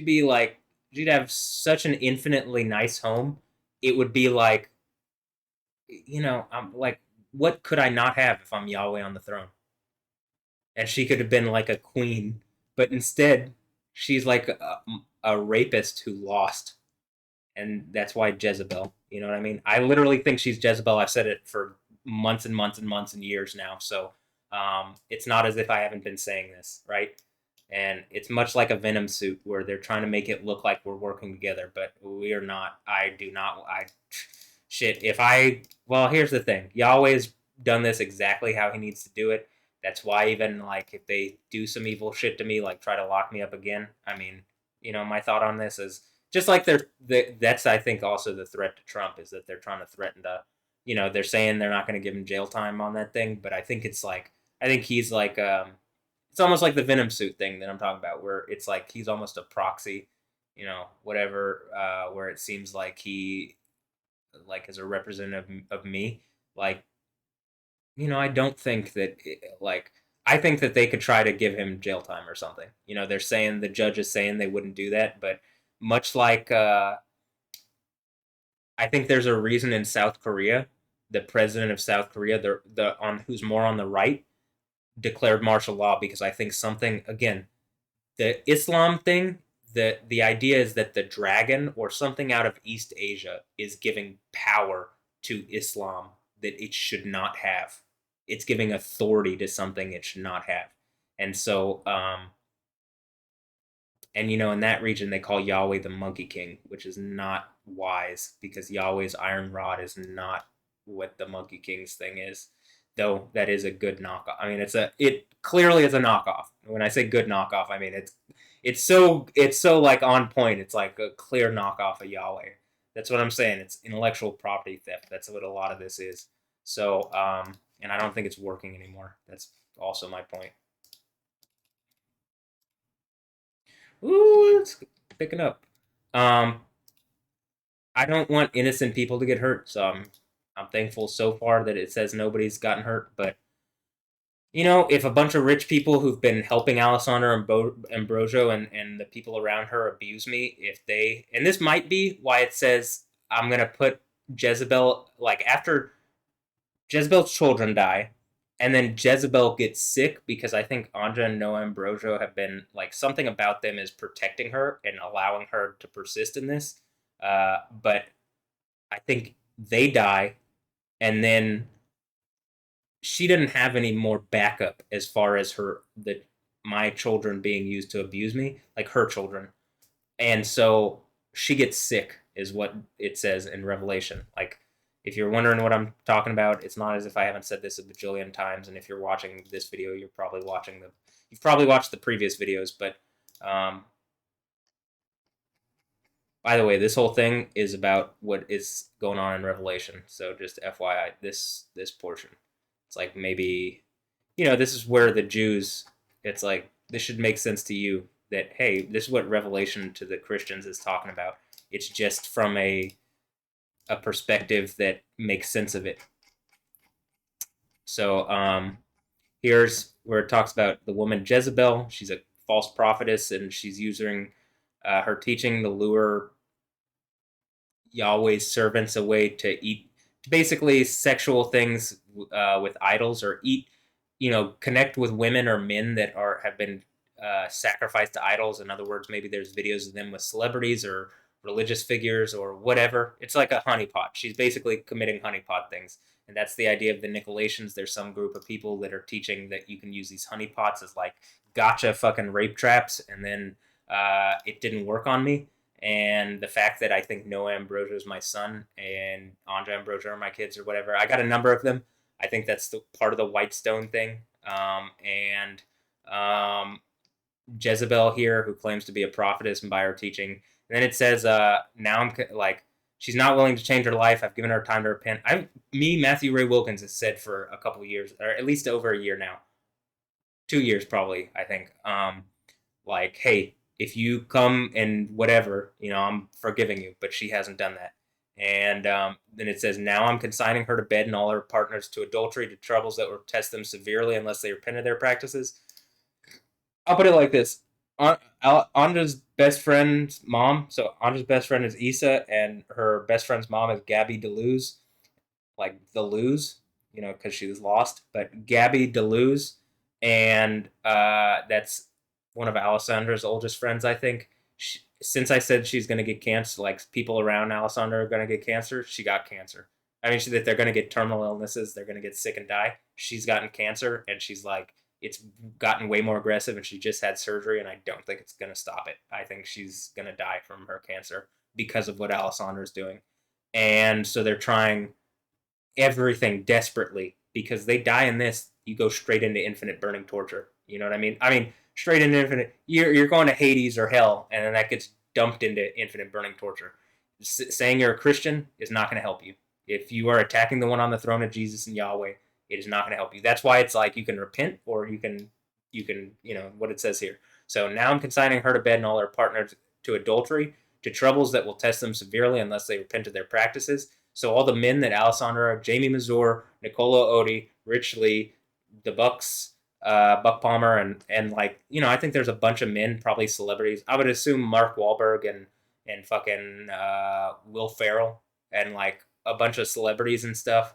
be like, she'd have such an infinitely nice home. It would be like, I'm like, what could I not have if I'm Yahweh on the throne? And she could have been like a queen, but instead, she's like a rapist who lost, and that's why Jezebel. You know what I mean? I literally think she's Jezebel. I've said it for months and months and months and years now. So it's not as if I haven't been saying this, right? And it's much like a Venom suit where they're trying to make it look like we're working together, but we are not. I do not. I shit. If I well, here's the thing. Yahweh's done this exactly how he needs to do it. That's why even like if they do some evil shit to me, like try to lock me up again. I mean, my thought on this is just like that's I think also the threat to Trump is that they're trying to threaten to, they're saying they're not going to give him jail time on that thing, but I think it's like I think he's like it's almost like the Venom suit thing that I'm talking about, where it's like he's almost a proxy, whatever, where it seems like he like is a representative of me, like I don't think that like I think that they could try to give him jail time or something. They're saying the judge is saying they wouldn't do that, but much like I think there's a reason in South Korea, the president of South Korea, the on who's more on the right, declared martial law because I think something again the Islam thing. The idea is that the dragon or something out of East Asia is giving power to Islam that it should not have. It's giving authority to something it should not have, and so and in that region they call Yahweh the Monkey King, which is not wise because Yahweh's iron rod is not what the Monkey King's thing is. Though that is a good knockoff. I mean, it clearly is a knockoff. When I say good knockoff, I mean it's so like on point. It's like a clear knockoff of Yahweh. That's what I'm saying. It's intellectual property theft. That's what a lot of this is. So, and I don't think it's working anymore. That's also my point. Ooh, it's picking up. Um, I don't want innocent people to get hurt, so I'm thankful so far that it says nobody's gotten hurt, but if a bunch of rich people who've been helping Alessandra Ambrosio and the people around her abuse me, and this might be why it says I'm going to put Jezebel, like after Jezebel's children die, and then Jezebel gets sick because I think Anja and Noah Ambrosio have been, like, something about them is protecting her and allowing her to persist in this. But I think they die, and then she didn't have any more backup as far as my children being used to abuse me, like her children, and so she gets sick, is what it says in Revelation. Like, if you're wondering what I'm talking about, it's not as if I haven't said this a bajillion times. And if you're watching this video, you've probably watched the previous videos. But um, by the way, this whole thing is about what is going on in Revelation. So just FYI, this portion, it's like maybe this is where the Jews. It's like this should make sense to you that, hey, this is what Revelation to the Christians is talking about. It's just from a perspective that makes sense of it. So here's where it talks about the woman Jezebel. She's a false prophetess, and she's using her teaching to lure Yahweh's servants away to eat, basically sexual things with idols, or eat, connect with women or men that have been sacrificed to idols. In other words, maybe there's videos of them with celebrities or religious figures or whatever. It's like a honeypot. She's basically committing honeypot things. And that's the idea of the Nicolaitans. There's some group of people that are teaching that you can use these honeypots as like gotcha fucking rape traps. And then it didn't work on me. And the fact that I think Noah Ambrosio is my son and Andre Ambrosio are my kids or whatever, I got a number of them. I think that's the part of the white stone thing. And Jezebel here, who claims to be a prophetess and by her teaching. And then it says, now I'm like, she's not willing to change her life. I've given her time to repent. Matthew Ray Wilkins, has said for a couple of years, or at least over a year now, 2 years probably, I think, like, hey, if you come and whatever, I'm forgiving you. But she hasn't done that. And then it says, now I'm consigning her to bed and all her partners to adultery, to troubles that will test them severely unless they repent of their practices. I'll put it like this. Andra's best friend's mom, so Andra's best friend is Issa, and her best friend's mom is Gabby DeLuz, like the lose, because she was lost. But Gabby DeLuz, and that's one of Alessandra's oldest friends, I think. Since I said she's going to get cancer, like people around Alessandra are going to get cancer, she got cancer. I mean, that they're going to get terminal illnesses, they're going to get sick and die. She's gotten cancer, and she's like, it's gotten way more aggressive, and she just had surgery, and I don't think it's going to stop it. I think she's going to die from her cancer because of what Alessandra's doing. And so they're trying everything desperately, because they die in this, you go straight into infinite burning torture. You know what I mean? I mean, straight into infinite. You're going to Hades or hell, and then that gets dumped into infinite burning torture. Saying you're a Christian is not going to help you. If you are attacking the one on the throne of Jesus and Yahweh, it is not going to help you. That's why it's like you can repent, or you can, what it says here. So now I'm consigning her to bed and all her partners to adultery, to troubles that will test them severely unless they repent of their practices. So all the men that Alessandra, Jamie Mazur, Nicola Odie, Rich Lee, the Bucks, Buck Palmer, and like, I think there's a bunch of men, probably celebrities. I would assume Mark Wahlberg and fucking Will Ferrell, and like a bunch of celebrities and stuff.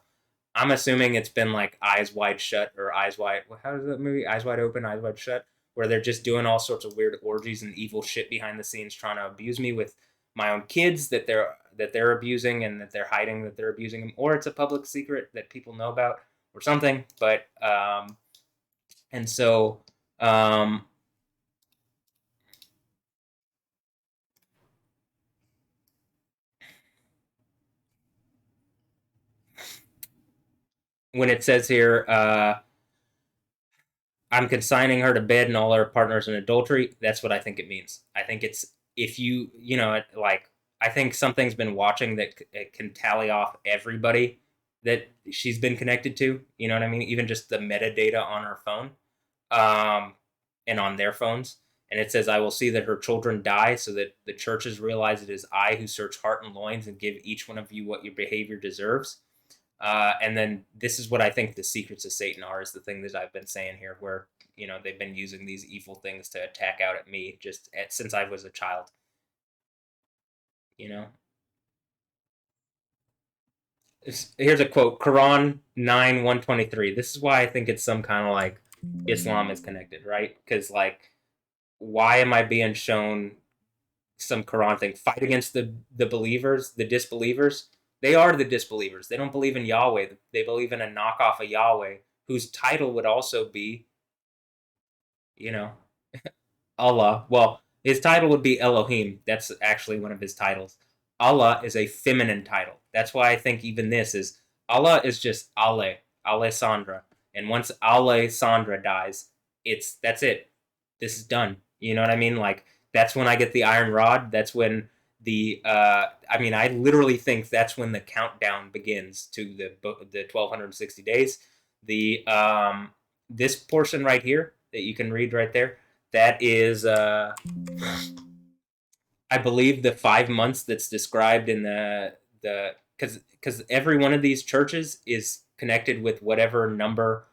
I'm assuming it's been like Eyes Wide Shut, or Eyes Wide. How is that movie? Eyes Wide Open, Eyes Wide Shut, where they're just doing all sorts of weird orgies and evil shit behind the scenes, trying to abuse me with my own kids that they're abusing, and that they're hiding that they're abusing them, or it's a public secret that people know about or something. But and so when it says here, I'm consigning her to bed and all her partners in adultery, that's what I think it means. I think it's, if like, I think something's been watching that it can tally off everybody that she's been connected to. You know what I mean? Even just the metadata on her phone, and on their phones. And it says, I will see that her children die, so that the churches realize it is I who search heart and loins and give each one of you what your behavior deserves. And then this is what I think the secrets of Satan are, is the thing that I've been saying here, where they've been using these evil things to attack out at me since I was a child. You know, here's a quote: Quran 9:123. This is why I think it's some kind of like Islam is connected, right? Because like, why am I being shown some Quran thing? Fight against the believers, the disbelievers. They are the disbelievers. They don't believe in Yahweh. They believe in a knockoff of Yahweh, whose title would also be, you know, Allah. Well, his title would be Elohim. That's actually one of his titles. Allah is a feminine title. That's why I think even this is Allah is just Alessandra. And once Alessandra dies, that's it. This is done. You know what I mean? Like, that's when I get the iron rod. That's when I literally think that's when the countdown begins to the 1260 days. The This portion right here that you can read right there, that is, I believe, the 5 months that's described in because every one of these churches is connected with whatever number.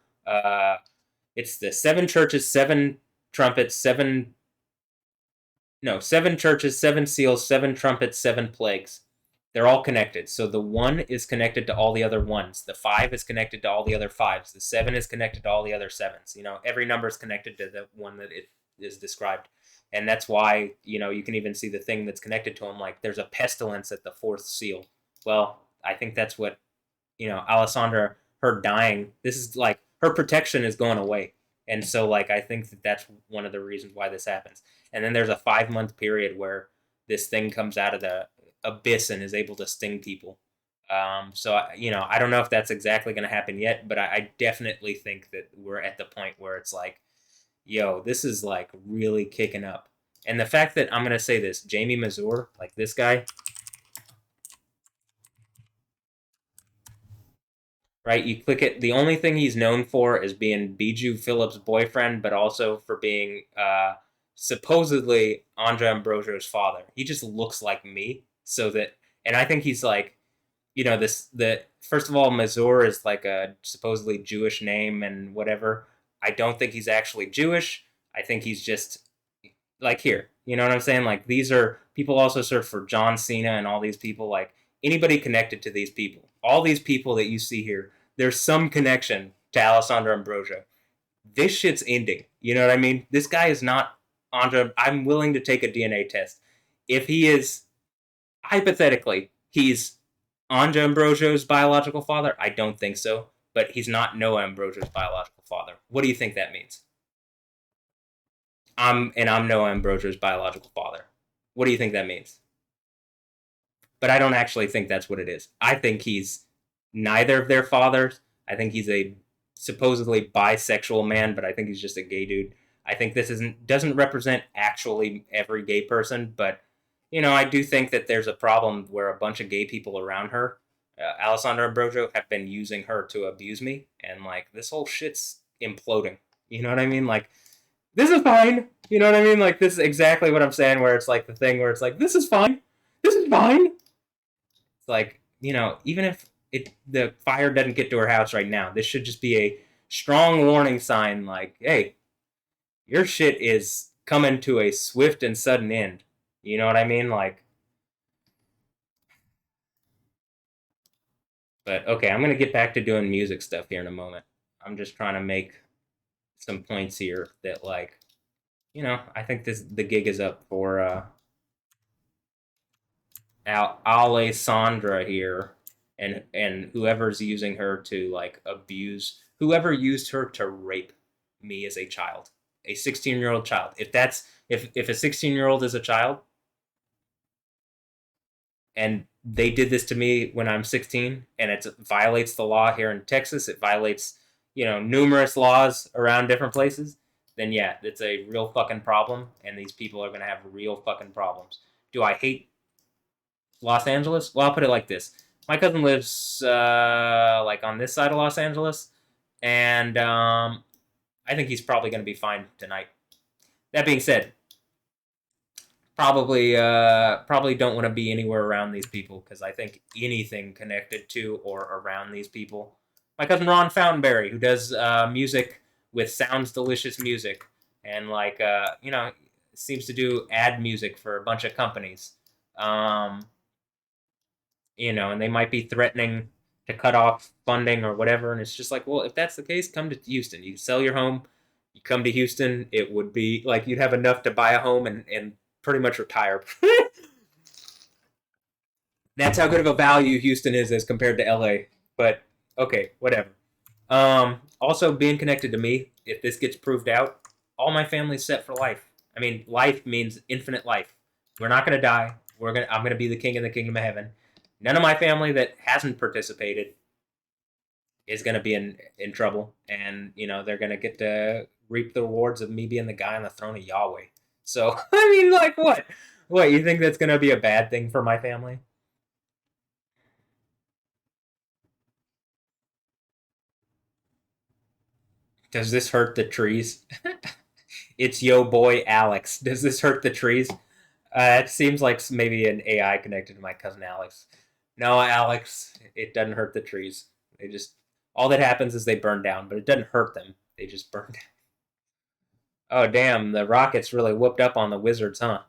It's the seven churches, seven trumpets, seven churches, seven seals, seven trumpets, seven plagues. They're all connected. So the one is connected to all the other ones. The five is connected to all the other fives. The seven is connected to all the other sevens. Every number is connected to the one that it is described. And that's why, you can even see the thing that's connected to them. Like, there's a pestilence at the fourth seal. Well, I think that's what, Alessandra, her dying, this is like, her protection is going away. And so, like, I think that's one of the reasons why this happens. And then there's a 5 month period where this thing comes out of the abyss and is able to sting people. So I don't know if that's exactly going to happen yet, but I definitely think that we're at the point where it's like, yo, this is like really kicking up. And the fact that, I'm going to say this, Jamie Mazur, like this guy, right? You click it. The only thing he's known for is being Bijou Phillips' boyfriend, but also for being supposedly Andrea Ambrosio's father. He just looks like me. And I think he's like, first of all, Mazur is like a supposedly Jewish name and whatever. I don't think he's actually Jewish. I think he's just like, here. You know what I'm saying? Like, these are people also search for John Cena and all these people, like anybody connected to these people. All these people that you see here, there's some connection to Alessandra Ambrosio. This shit's ending. You know what I mean? This guy is not Andra. I'm willing to take a DNA test. If he is, hypothetically, he's Andra Ambrosio's biological father, I don't think so. But he's not Noah Ambrosio's biological father. What do you think that means? I'm Noah Ambrosio's biological father. What do you think that means? But I don't actually think that's what it is. I think he's neither of their fathers. I think he's a supposedly bisexual man, but I think he's just a gay dude. I think this doesn't represent actually every gay person, but I do think that there's a problem where a bunch of gay people around her, Alessandra Ambrosio, have been using her to abuse me, and like, this whole shit's imploding. You know what I mean? Like, this is fine. You know what I mean? Like, this is exactly what I'm saying, where it's like the thing where it's like, this is fine. This is fine. It's like, even if the fire doesn't get to her house right now, this should just be a strong warning sign, like, hey, your shit is coming to a swift and sudden end. You know what I mean? Like, but okay, I'm gonna get back to doing music stuff here in a moment. I'm just trying to make some points here that, like, I think the gig is up for Alessandra here, and whoever's using her to like abuse, whoever used her to rape me as a child, a 16-year-old child. If a 16-year-old is a child, and they did this to me when I'm 16, and it violates the law here in Texas, it violates numerous laws around different places, then yeah, it's a real fucking problem, and these people are gonna have real fucking problems. Do I hate Los Angeles? Well, I'll put it like this: my cousin lives like on this side of Los Angeles, and I think he's probably going to be fine tonight. That being said, probably don't want to be anywhere around these people because I think anything connected to or around these people. My cousin Ron Fountainberry, who does music with Sounds Delicious Music, and seems to do ad music for a bunch of companies. Um, and they might be threatening to cut off funding or whatever. And it's just like, well, if that's the case, come to Houston. You sell your home, you come to Houston. It would be like you'd have enough to buy a home and pretty much retire. That's how good of a value Houston is as compared to LA. But okay, whatever. Also, being connected to me, if this gets proved out, all my family's set for life. I mean, life means infinite life. We're not gonna die. I'm gonna be the king in the kingdom of heaven. None of my family that hasn't participated is gonna be in trouble, and they're gonna get to reap the rewards of me being the guy on the throne of Yahweh. So I mean, like, what? What, you think that's gonna be a bad thing for my family? Does this hurt the trees? It's yo boy Alex. Does this hurt the trees? It seems like maybe an AI connected to my cousin Alex. No, Alex, it doesn't hurt the trees. They just all that happens is they burn down, but it doesn't hurt them. They just burn down. Oh damn, the rockets really whooped up on the wizards, huh?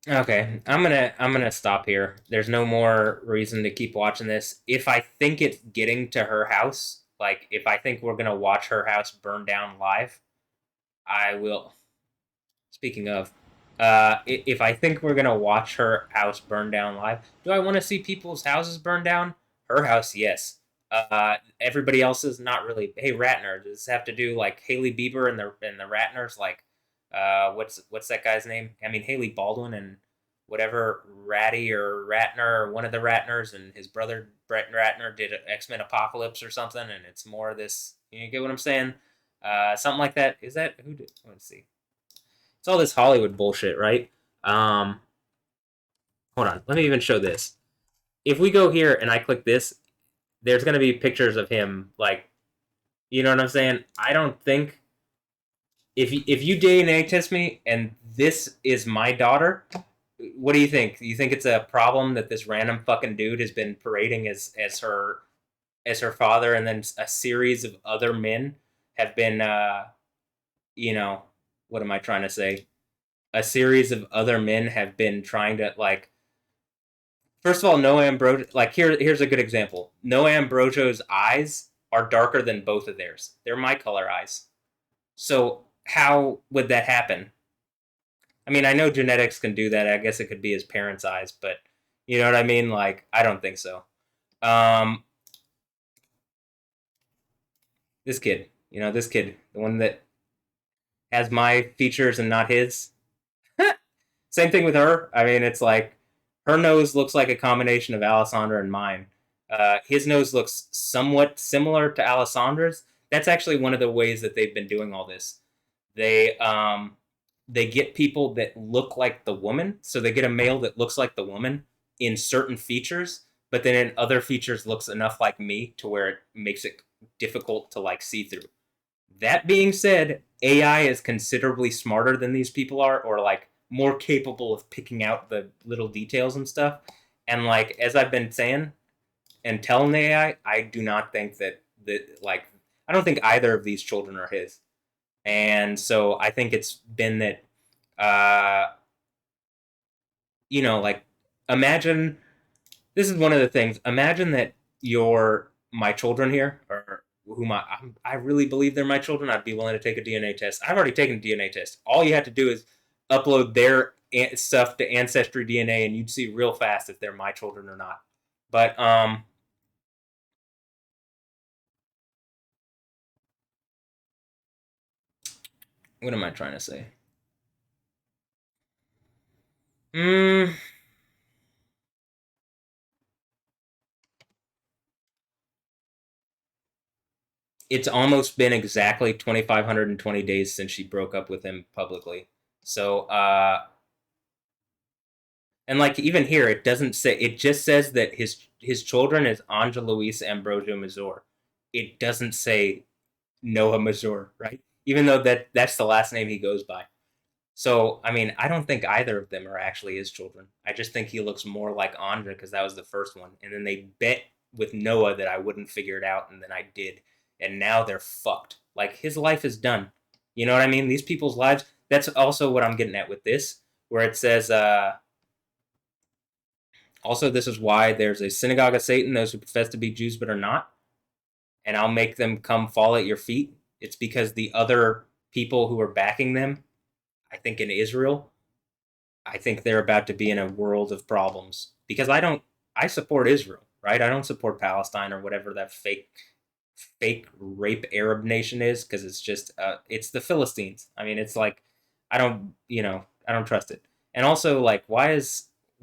Okay, I'm gonna stop here. There's no more reason to keep watching this. If I think it's getting to her house, like if I think we're gonna watch her house burn down live, I will. Speaking of, if I think we're gonna watch her house burn down live, do I want to see people's houses burn down? Her house, yes. Everybody else's, not really. Hey, Ratner, does this have to do like Haley Bieber and the Ratners? Like, what's that guy's name? I mean, Haley Baldwin and whatever Ratty or Ratner or one of the Ratners and his brother Brett Ratner did X-Men Apocalypse or something, and it's more of this. You get what I'm saying? Something like that. Is that who did? Let's see. It's all this Hollywood bullshit, right? Um, Hold on. Let me even show this. If we go here and I click this, there's gonna be pictures of him. Like, you know what I'm saying? I don't think if you DNA test me and this is my daughter, what do you think? Do you think it's a problem that this random fucking dude has been parading as her father, and then a series of other men have been, you know, what am I trying to say? A series of other men have been trying to like. First of all, Noah Ambrosio. Like here's a good example. Noah Ambrosio's eyes are darker than both of theirs. They're my color eyes. So how would that happen? I mean, I know genetics can do that. I guess it could be his parents' eyes, but you know what I mean? Like, I don't think so. Um, this kid, the one that has my features and not his. Same thing with her. I mean, it's like her nose looks like a combination of Alessandra and mine. His nose looks somewhat similar to Alessandra's. That's actually one of the ways that they've been doing all this. They get people that look like the woman, so they get a male that looks like the woman in certain features, but then in other features looks enough like me to where it makes it difficult to like see through. That being said, AI is considerably smarter than these people are, or like more capable of picking out the little details and stuff. And like as I've been saying and telling the AI, I do not think that like I don't think either of these children are his. And so I think it's been that uh like imagine this is one of the things. Imagine that you're my children here, or whom I really believe they're my children. I'd be willing to take a DNA test. I've already taken a DNA test. All you have to do is upload their stuff to Ancestry DNA, and you'd see real fast if they're my children or not. But what am I trying to say? Mm, it's almost been exactly 2,520 days since she broke up with him publicly. So And like even here, it doesn't say. It just says that his children is Anja Luis Ambrosio Mazur. It doesn't say Noah Mazur, right? Even though that's the last name he goes by. So I mean, I don't think either of them are actually his children. I just think he looks more like Anja because that was the first one, and then they bet with Noah that I wouldn't figure it out, and then I did, and now they're fucked. Like his life is done. You know what I mean? These people's lives. That's also what I'm getting at with this, where it says also, this is why there's a synagogue of Satan, those who profess to be Jews but are not, and I'll make them come fall at your feet. It's because the other people who are backing them, I think in Israel, I think they're about to be in a world of problems. Because I support Israel, right? I don't support Palestine or whatever that fake rape Arab nation is, because it's just it's the Philistines. I mean, it's like I don't trust it. And also, like, why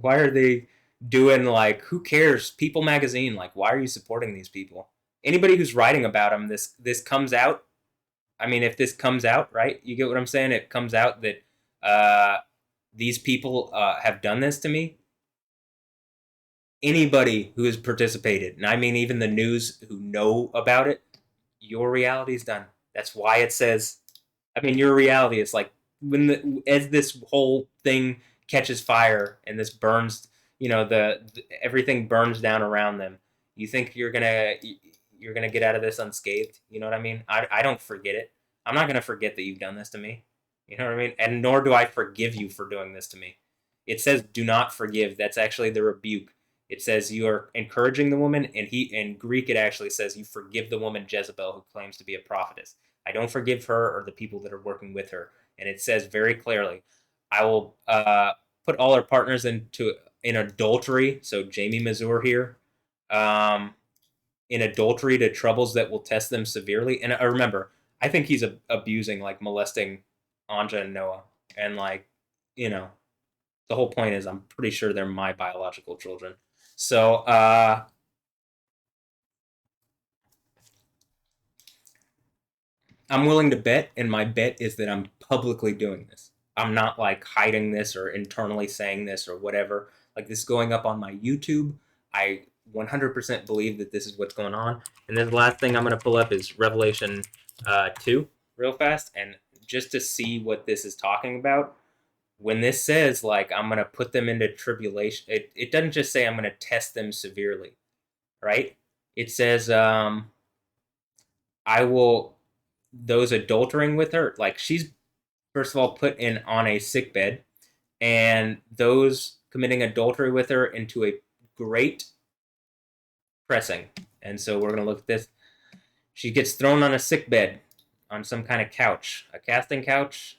are they doing, like, who cares? People magazine, like, why are you supporting these people? Anybody who's writing about them, this comes out. I mean, if this comes out, right? You get what I'm saying? It comes out that uh, these people have done this to me. Anybody who has participated, and I mean even the news who know about it, your reality is done. That's why it says, I mean, your reality is like as this whole thing catches fire and this burns, the everything burns down around them. You think you're gonna get out of this unscathed? You know what I mean? I don't forget it. I'm not gonna forget that you've done this to me. You know what I mean? And nor do I forgive you for doing this to me. It says do not forgive. That's actually the rebuke. It says you are encouraging the woman, and in Greek it actually says you forgive the woman Jezebel who claims to be a prophetess. I don't forgive her or the people that are working with her. And it says very clearly, I will put all her partners in adultery. So Jamie Mazur here, um, in adultery to troubles that will test them severely. And remember, I think he's abusing, like molesting Anja and Noah, and like, you know, the whole point is I'm pretty sure they're my biological children. So I'm willing to bet, and my bet is that I'm publicly doing this. I'm not like hiding this or internally saying this or whatever. Like this is going up on my YouTube. I 100% believe that this is what's going on. And then the last thing I'm going to pull up is Revelation 2 real fast. And just to see what this is talking about, when this says, like, I'm going to put them into tribulation, it doesn't just say I'm going to test them severely, right? It says, I will those adultering with her, like she's first of all put in on a sick bed, and those committing adultery with her into a great pressing. And so we're gonna look at this. She gets thrown on a sick bed, on some kind of couch, a casting couch,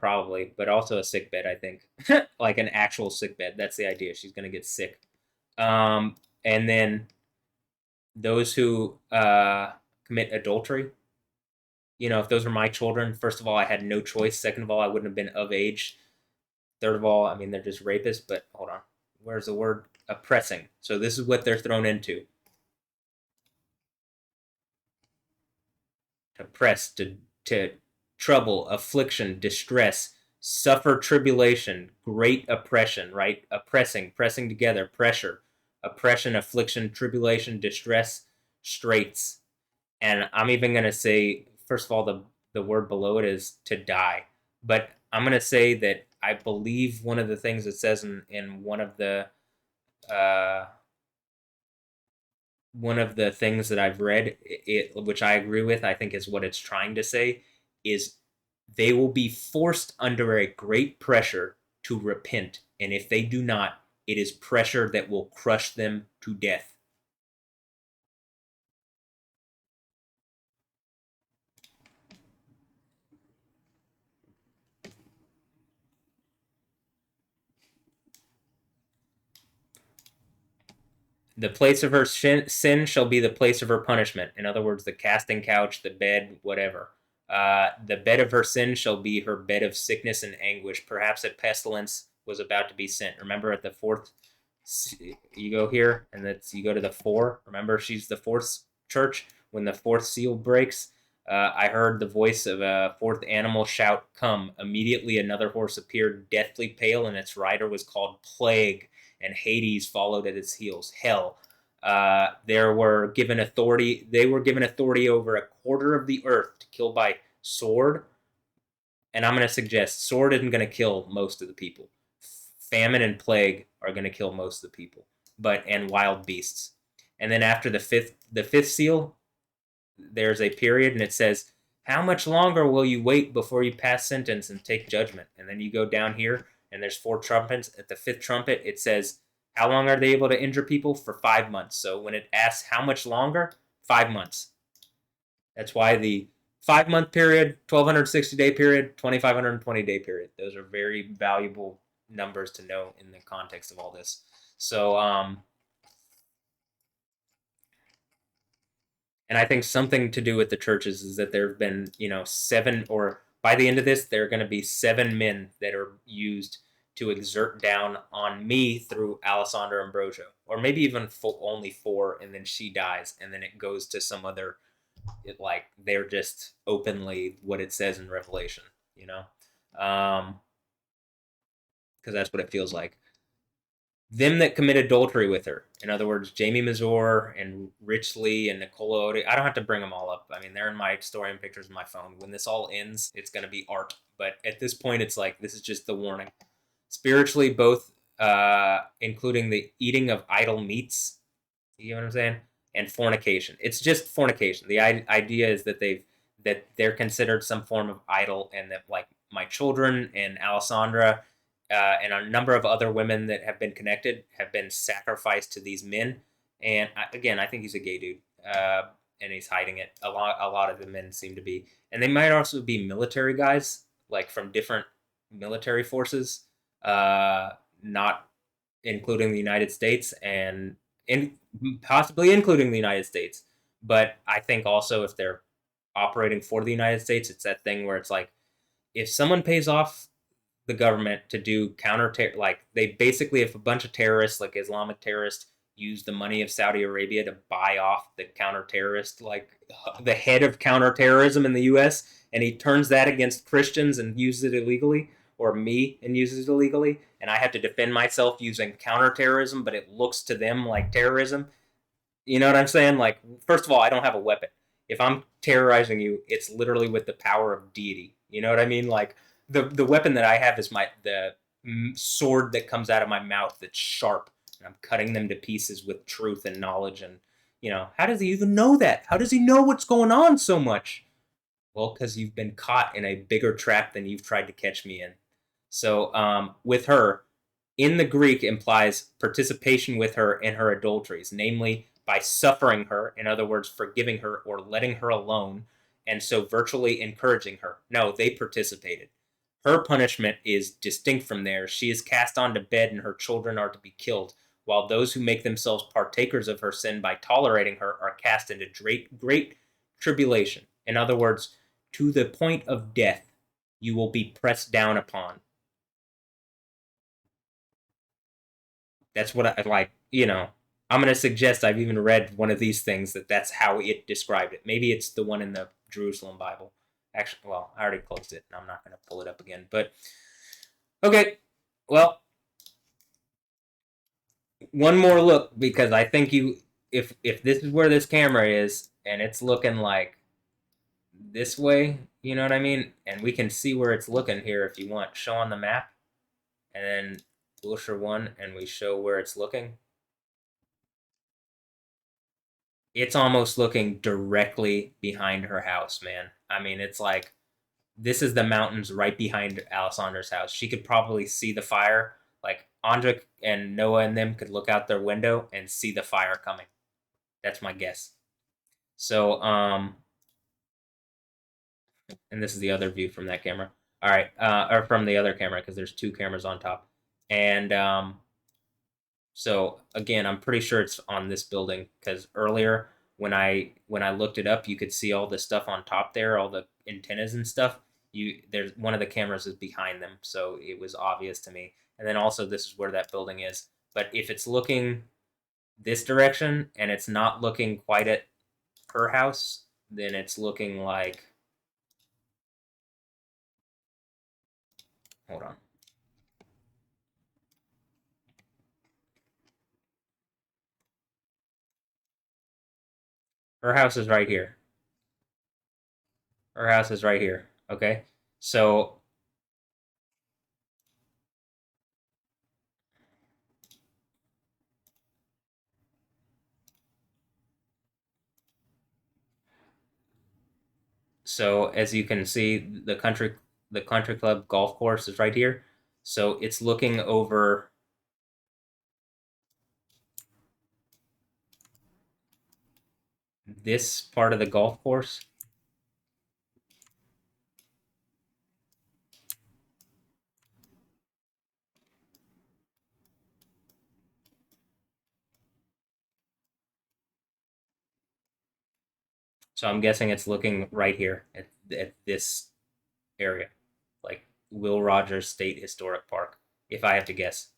probably, but also a sick bed. I think, like an actual sick bed. That's the idea. She's gonna get sick. And then those who commit adultery, if those were my children, first of all, I had no choice. Second of all, I wouldn't have been of age. Third of all, I mean, they're just rapists, but hold on. Where's the word? Oppressing. So this is what they're thrown into. To press, to trouble, affliction, distress, suffer tribulation, great oppression, right? Oppressing, pressing together, pressure, oppression, affliction, tribulation, distress, straits. And I'm even going to say, first of all, the word below it is to die. But I'm going to say that I believe one of the things it says in uh, one of the things that I've read, which I agree with, I think is what it's trying to say, is they will be forced under a great pressure to repent. And if they do not, it is pressure that will crush them to death. The place of her sin shall be the place of her punishment. In other words, the casting couch, the bed, whatever. The bed of her sin shall be her bed of sickness and anguish. Perhaps a pestilence was about to be sent. Remember at the fourth, you go here, and you go to the four. Remember, she's the fourth church. When the fourth seal breaks, I heard the voice of a fourth animal shout, "Come!" Immediately another horse appeared, deathly pale, and its rider was called Plague, and Hades followed at its heels. Hell. They were given authority over a quarter of the earth to kill by sword. And I'm going to suggest sword isn't going to kill most of the people. Famine and plague are going to kill most of the people, and wild beasts. And then after the fifth seal, there's a period, and it says, "How much longer will you wait before you pass sentence and take judgment?" And then you go down here, and there's 4 trumpets. At the fifth trumpet, it says, "How long are they able to injure people?" For 5 months. So when it asks how much longer, 5 months. That's why the 5 month period, 1260-day period, 2520-day period. Those are very valuable numbers to know in the context of all this. So, and I think something to do with the churches is that there have been, seven, or by the end of this, there are going to be 7 men that are used to exert down on me through Alessandra Ambrosio, or maybe even only 4, and then she dies, and then it goes to some other. They're just openly what it says in Revelation, because that's what it feels like. Them that commit adultery with her. In other words, Jamie Mazur and Rich Lee and Nicola Odi. I don't have to bring them all up. I mean, they're in my story and pictures in my phone. When this all ends, it's going to be art. But at this point, it's like, this is just the warning. Spiritually, both, including the eating of idol meats. You know what I'm saying? And fornication. It's just fornication. The idea is that they're considered some form of idol, and that, like, my children and Alessandra, and a number of other women that have been connected have been sacrificed to these men. And again, I think he's a gay dude, and he's hiding it. A lot of the men seem to be, and they might also be military guys, like from different military forces, not including the United States, and possibly including the United States. But I think also, if they're operating for the United States, it's that thing where it's like, if someone pays off the government to do like, they basically, if a bunch of terrorists, like Islamic terrorists, use the money of Saudi Arabia to buy off the counter-terrorist, like the head of counterterrorism in the U.S., and he turns that against Christians and uses it illegally, or me and uses it illegally, and I have to defend myself using counterterrorism, but it looks to them like terrorism. You know what I'm saying? Like, first of all, I don't have a weapon. If I'm terrorizing you, it's literally with the power of deity. You know what I mean? Like, the weapon that I have is the sword that comes out of my mouth that's sharp, and I'm cutting them to pieces with truth and knowledge. And how does he even know that? How does he know what's going on so much? Well, because you've been caught in a bigger trap than you've tried to catch me in. So, with her, in the Greek, implies participation with her in her adulteries, namely by suffering her, in other words, forgiving her or letting her alone, and so virtually encouraging her. No, they participated. Her punishment is distinct from theirs. She is cast onto bed, and her children are to be killed, while those who make themselves partakers of her sin by tolerating her are cast into great tribulation. In other words, to the point of death, you will be pressed down upon. That's what I like. I'm going to suggest, I've even read one of these things that's how it described it. Maybe it's the one in the Jerusalem Bible. Actually, well, I already closed it, and I'm not going to pull it up again. But okay, well, one more look, because I think if this is where this camera is and it's looking like this way, you know what I mean? And we can see where it's looking here if you want. Show on the map, and then Wilshire 1, and we show where it's looking. It's almost looking directly behind her house, man. I mean, it's like, this is the mountains right behind Alessandra's house. She could probably see the fire. Like, Andra and Noah and them could look out their window and see the fire coming. That's my guess. So, and this is the other view from that camera. All right, or from the other camera, because there's 2 cameras on top. And so again, I'm pretty sure it's on this building, because earlier when I looked it up, you could see all the stuff on top there, all the antennas and stuff. There's one of the cameras is behind them, so it was obvious to me. And then also, this is where that building is. But if it's looking this direction and it's not looking quite at her house, then it's looking like, hold on. Her house is right here. Her house is right here. Okay. So as you can see, the country club golf course is right here. So it's looking over this part of the golf course. So I'm guessing it's looking right here at this area, like Will Rogers State Historic Park, if I have to guess.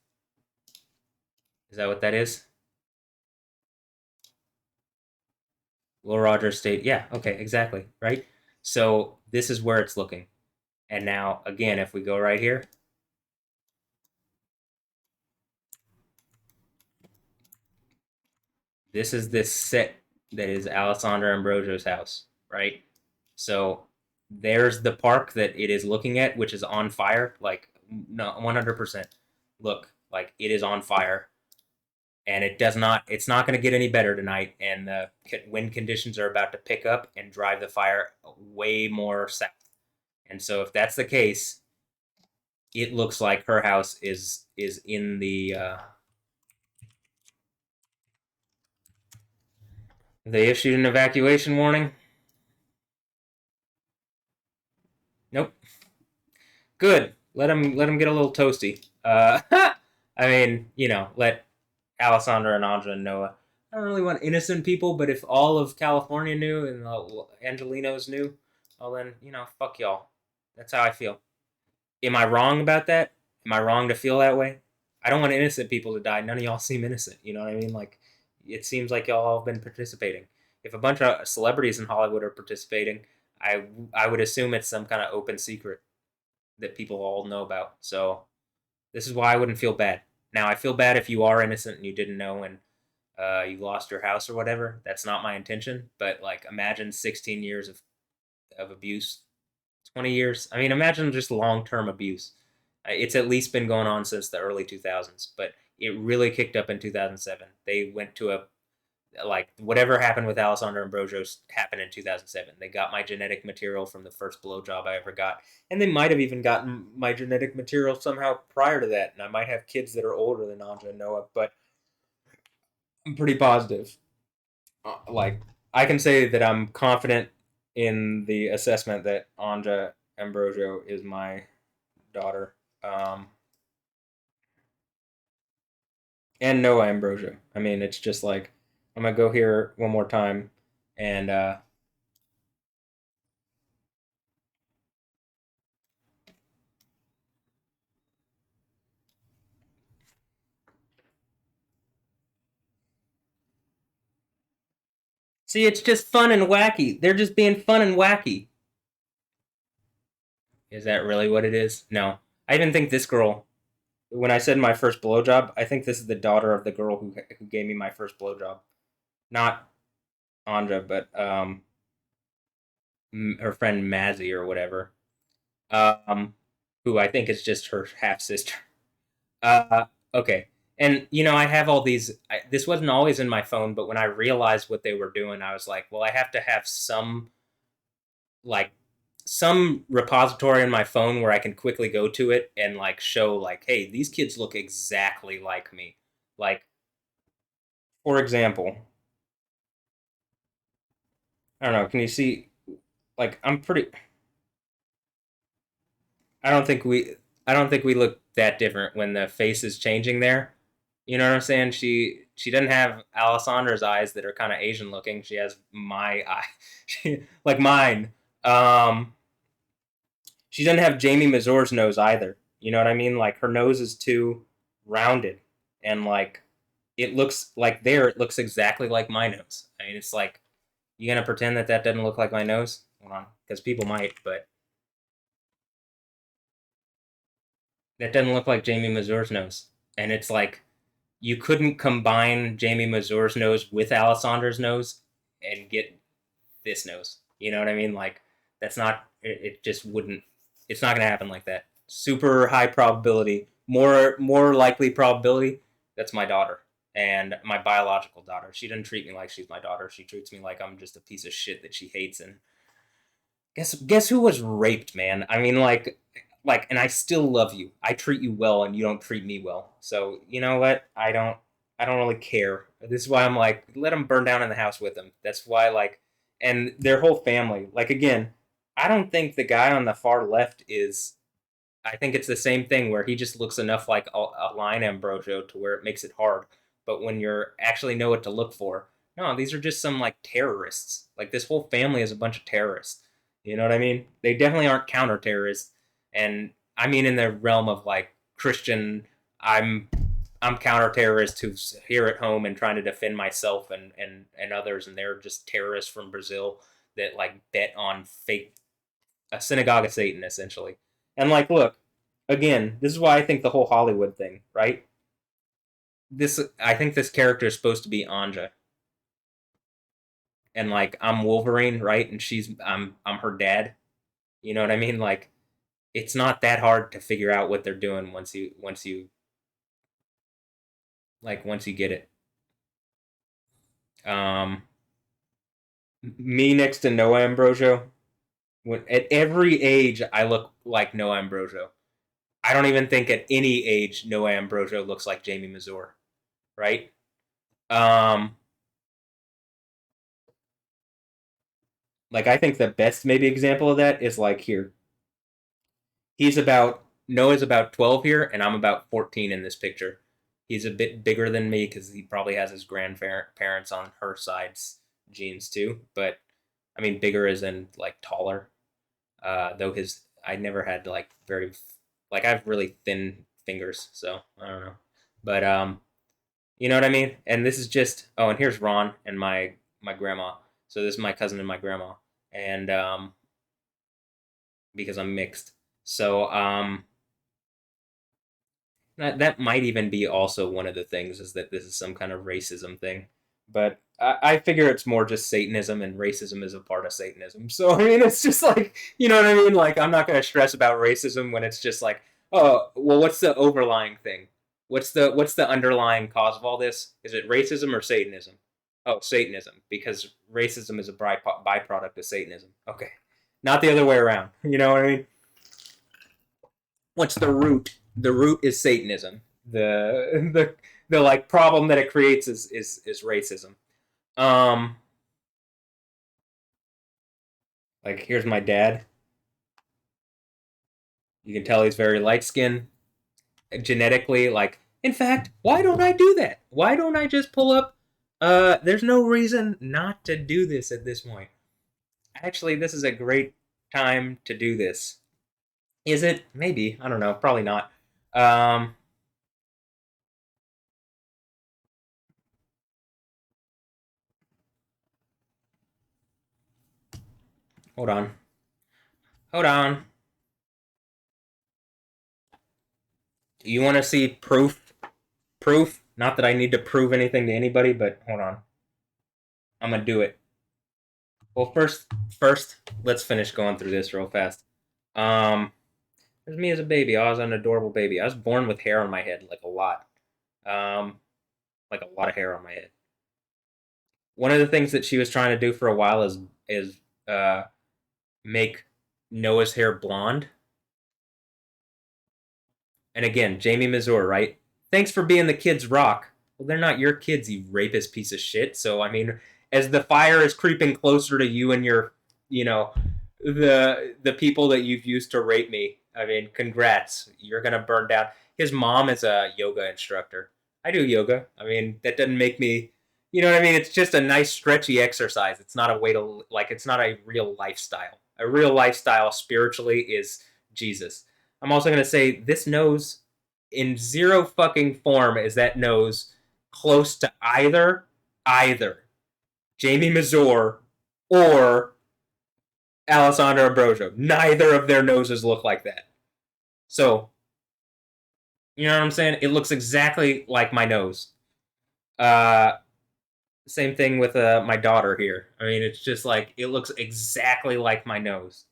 Is that what that is? Will Rogers State. Yeah, okay, exactly, right? So this is where it's looking. And now, again, if we go right here, this is this set that is Alessandra Ambrosio's house, right? So there's the park that it is looking at, which is on fire, like no 100%. Look, like it is on fire, and it does not. It's not going to get any better tonight, and the wind conditions are about to pick up and drive the fire way more south. And so, if that's the case, it looks like her house is in the. They issued an evacuation warning. Nope. Good. Let him get a little toasty. I mean, let Alessandra and Andra and Noah. I don't really want innocent people, but if all of California knew and the Angelinos knew, well then, fuck y'all. That's how I feel. Am I wrong about that? Am I wrong to feel that way? I don't want innocent people to die. None of y'all seem innocent. You know what I mean? Like, it seems like y'all have been participating. If a bunch of celebrities in Hollywood are participating, I would assume it's some kind of open secret that people all know about. So this is why I wouldn't feel bad. Now I feel bad if you are innocent and you didn't know and you lost your house or whatever. That's not my intention. But like, imagine 16 years of abuse, 20 years. I mean, imagine just long term abuse. It's at least been going on since the early 2000s, but it really kicked up in 2007. They went to a like whatever happened with Alessandra Ambrosio happened in 2007. They got my genetic material from the first blowjob I ever got, and they might have even gotten my genetic material somehow prior to that. And I might have kids that are older than Anja and Noah, but I'm pretty positive. Like I can say that I'm confident in the assessment that Anja Ambrosio is my daughter, and Noah Ambrosio. I mean, it's just like I'm gonna go here one more time, and see, it's just fun and wacky. They're just being fun and wacky. Is that really what it is? No. I even think this girl, when I said my first blowjob, I think this is the daughter of the girl who gave me my first blowjob. Not Anja, but her friend Mazzy or whatever, um, who I think is just her half sister. Okay. And I have all these. This wasn't always in my phone, but when I realized what they were doing, I was like, well, I have to have like some repository in my phone where I can quickly go to it and like show like, hey, these kids look exactly like me. Like, for example, I don't know. Can you see? Like, I'm pretty. I don't think we. I don't think we look that different when the face is changing there. You know what I'm saying? She doesn't have Alessandra's eyes that are kind of Asian looking. She has my eye, like mine. Um, she doesn't have Jamie Mazur's nose either. You know what I mean? Like her nose is too rounded, and like it looks like it looks exactly like my nose. I mean, it's like You gonna pretend that that doesn't look like my nose? Hold on, because people might, but that doesn't look like Jamie Mazur's nose. And it's like you couldn't combine Jamie Mazur's nose with Alessandra's nose and get this nose. You know what I mean? Like that's not. It just wouldn't. It's not gonna happen like that. Super high probability. More likely probability. That's my daughter and my biological daughter. She doesn't treat me like she's my daughter. She treats me like I'm just a piece of shit that she hates. And guess who was raped, man? I mean, and I still love you. I treat you well, and you don't treat me well. So you know what? I don't really care. This is why I'm like, let them burn down in the house with them. That's why and their whole family. Like again, I don't think the guy on the far left is. I think it's the same thing where he just looks enough like a line Ambrosio to where it makes it hard. But when you're actually know what to look for, no, these are just some like terrorists. Like this whole family is a bunch of terrorists. You know what I mean? They definitely aren't counter terrorists, and I mean in the realm of like Christian. I'm I'm counter terrorist who's here at home and trying to defend myself and others, and they're just terrorists from Brazil that like bet on fake a synagogue of Satan essentially. And like, look, again, this is why I think the whole Hollywood thing, right? This I think this character is supposed to be Anja, and like I'm Wolverine, right? And I'm her dad. You know what I mean? Like it's not that hard to figure out what they're doing once you get it. Um, Me next to Noah Ambrosio. At every age, I look like Noah Ambrosio. I don't even think at any age Noah Ambrosio looks like Jamie Mazur, right? Um, like I think the best maybe example of that is like here. Noah's about 12 here, and I'm about 14 in this picture. He's a bit bigger than me because he probably has his grandparents on her side's genes too. But I mean, bigger as in like taller. Though his I never had like very like I have really thin fingers, so I don't know. But you know what I mean? And this is just and here's Ron and my grandma. So this is my cousin and my grandma. And because I'm mixed. So that might even be also one of the things is that this is some kind of racism thing. But I figure it's more just Satanism, and racism is a part of Satanism. So I mean, it's just like you know what I mean. Like I'm not going to stress about racism when it's just like, oh, well, what's the overlying thing? What's the underlying cause of all this? Is it racism or Satanism? Oh, Satanism, because racism is a byproduct of Satanism. Okay, not the other way around. You know what I mean? What's the root? The root is Satanism. The like problem that it creates is racism. Um, like here's my dad. You can tell he's very light skinned genetically. Like, in fact, why don't I do that? Why don't I just pull up? There's no reason not to do this at this point. Actually, this is a great time to do this. Is it? Maybe. I don't know. Probably not. Um, hold on. Hold on. Do you want to see proof? Proof? Not that I need to prove anything to anybody, but hold on. I'm gonna do it. Well, first, let's finish going through this real fast. Um, there's me as a baby. I was an adorable baby. I was born with hair on my head, like a lot. Um, like a lot of hair on my head. One of the things that she was trying to do for a while is uh make Noah's hair blonde. And again, Jamie Mazur, right? Thanks for being the kids' rock. Well, they're not your kids, you rapist piece of shit. So I mean, as the fire is creeping closer to you and your, you know, the people that you've used to rape me. I mean, congrats. You're gonna burn down. His mom is a yoga instructor. I do yoga. I mean, that doesn't make me. You know what I mean? It's just a nice stretchy exercise. It's not a way to like. It's not a real lifestyle. A real lifestyle spiritually is Jesus. I'm also gonna say this nose in zero fucking form is that nose close to either Jamie Mazur or Alessandra Ambrosio. Neither of their noses look like that. So, you know what I'm saying? It looks exactly like my nose. Uh, Same thing with my daughter here. I mean, it's just like it looks exactly like my nose.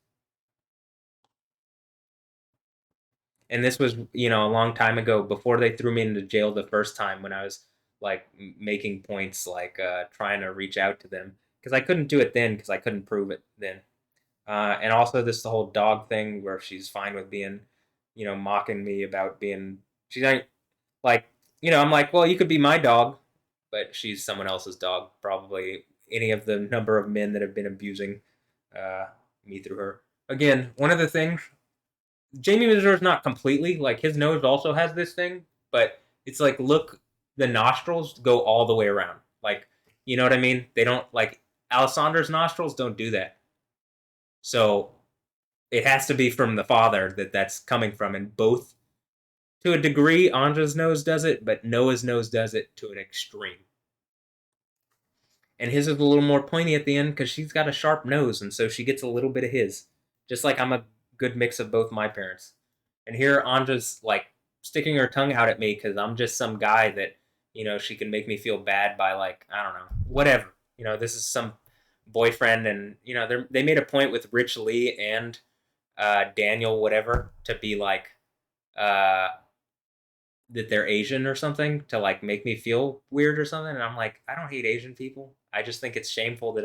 And this was, a long time ago before they threw me into jail the first time when I was like making points, like trying to reach out to them because I couldn't do it then because I couldn't prove it then. And also this the whole dog thing where she's fine with being, mocking me about being she's like, I'm like, well, you could be my dog, but she's someone else's dog, probably any of the number of men that have been abusing uh, me through her. Again, one of the things Jamie Mazur's not completely like his nose also has this thing, but it's like look, the nostrils go all the way around. Like, you know what I mean? They don't like Alessandra's nostrils don't do that. So it has to be from the father that that's coming from, and both to a degree, Anja's nose does it, but Noah's nose does it to an extreme. And his is a little more pointy at the end because she's got a sharp nose, and so she gets a little bit of his. Just like I'm a good mix of both my parents. And here Anja's like sticking her tongue out at me because I'm just some guy that, she can make me feel bad by like, I don't know, whatever. This is some boyfriend, and, they made a point with Rich Lee and Daniel, whatever, to be like, uh, that they're Asian or something to like make me feel weird or something. And I'm like, I don't hate Asian people. I just think it's shameful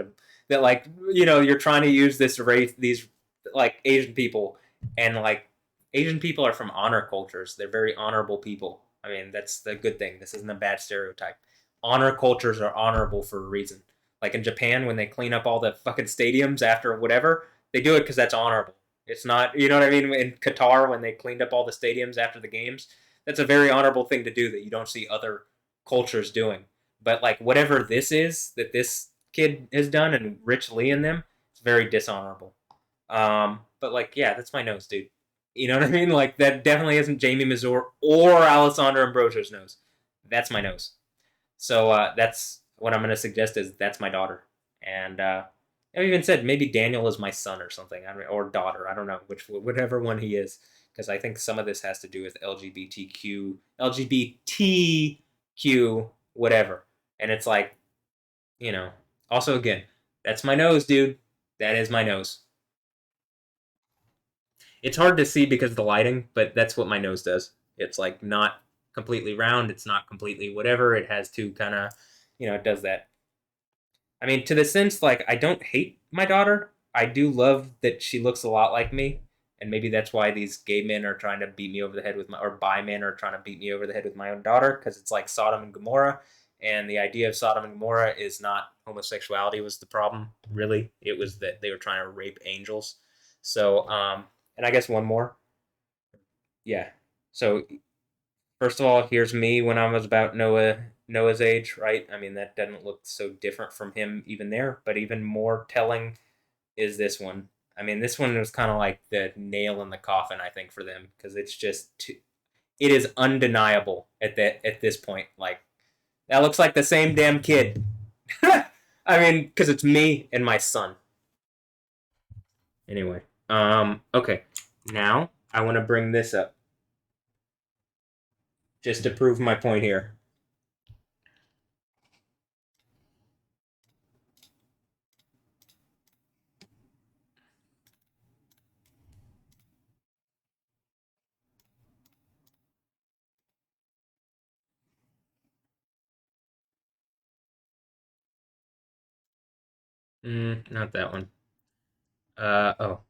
that like you're trying to use this race these like Asian people and like Asian people are from honor cultures. They're very honorable people. I mean, that's the good thing. This isn't a bad stereotype. Honor cultures are honorable for a reason. Like in Japan, when they clean up all the fucking stadiums after whatever, they do it because that's honorable. It's not, you know what I mean? In Qatar, when they cleaned up all the stadiums after the games, that's a very honorable thing to do that you don't see other cultures doing. But like whatever this is that this kid has done and Rich Lee and them, it's very dishonorable. But like, yeah, that's my nose, dude. You know what I mean? Like that definitely isn't Jamie Mazur or Alessandra Ambrosio's nose. That's my nose. So that's what I'm gonna suggest is that's my daughter. And I even said maybe Daniel is my son or something, or daughter. I don't know whatever one he is, because I think some of this has to do with LGBTQ, whatever. And it's like, you know. Also, again, that's my nose, dude. That is my nose. It's hard to see because of the lighting, but that's what my nose does. It's like not completely round. It's not completely whatever. It has to kind of, it does that. I mean, to the sense, like, I don't hate my daughter. I do love that she looks a lot like me. And maybe that's why these gay men are trying to beat me over the head with or bi men are trying to beat me over the head with my own daughter, because it's like Sodom and Gomorrah. And the idea of Sodom and Gomorrah is not homosexuality was the problem, really. It was that they were trying to rape angels. So, and I guess one more. Yeah. So first of all, here's me when I was about Noah's age, right? I mean, that doesn't look so different from him even there, but even more telling is this one. I mean, this one was kind of like the nail in the coffin, I think, for them, because it's just it is undeniable at this point. Like that looks like the same damn kid. I mean, because it's me and my son. Anyway, okay. Now I want to bring this up just to prove my point here. Not that one. Oh,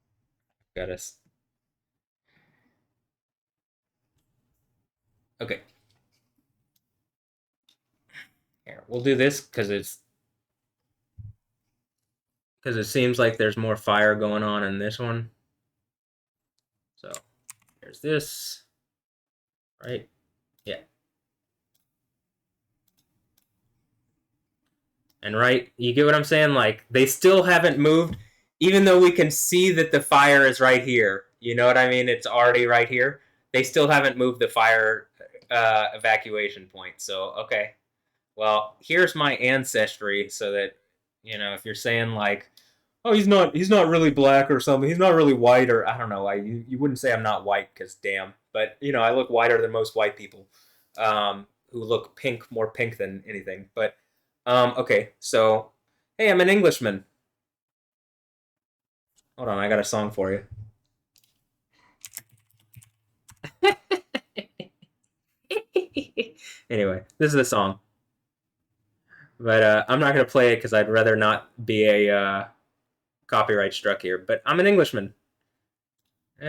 got us. Okay, here we'll do this because it seems like there's more fire going on in this one. So here's this, right? Yeah, and right, you get what I'm saying? Like they still haven't moved, even though we can see that the fire is right here. You know what I mean? It's already right here. They still haven't moved the fire evacuation point. So okay, well here's my ancestry, so that if you're saying like, oh, he's not really black or something. He's not really white or I don't know. You wouldn't say I'm not white because damn, but you know I look whiter than most white people, who look pink, more pink than anything. But okay, so hey, I'm an Englishman. Hold on, I got a song for you. Anyway, this is the song, but I'm not gonna play it because I'd rather not be a copyright struck here. But I'm an Englishman.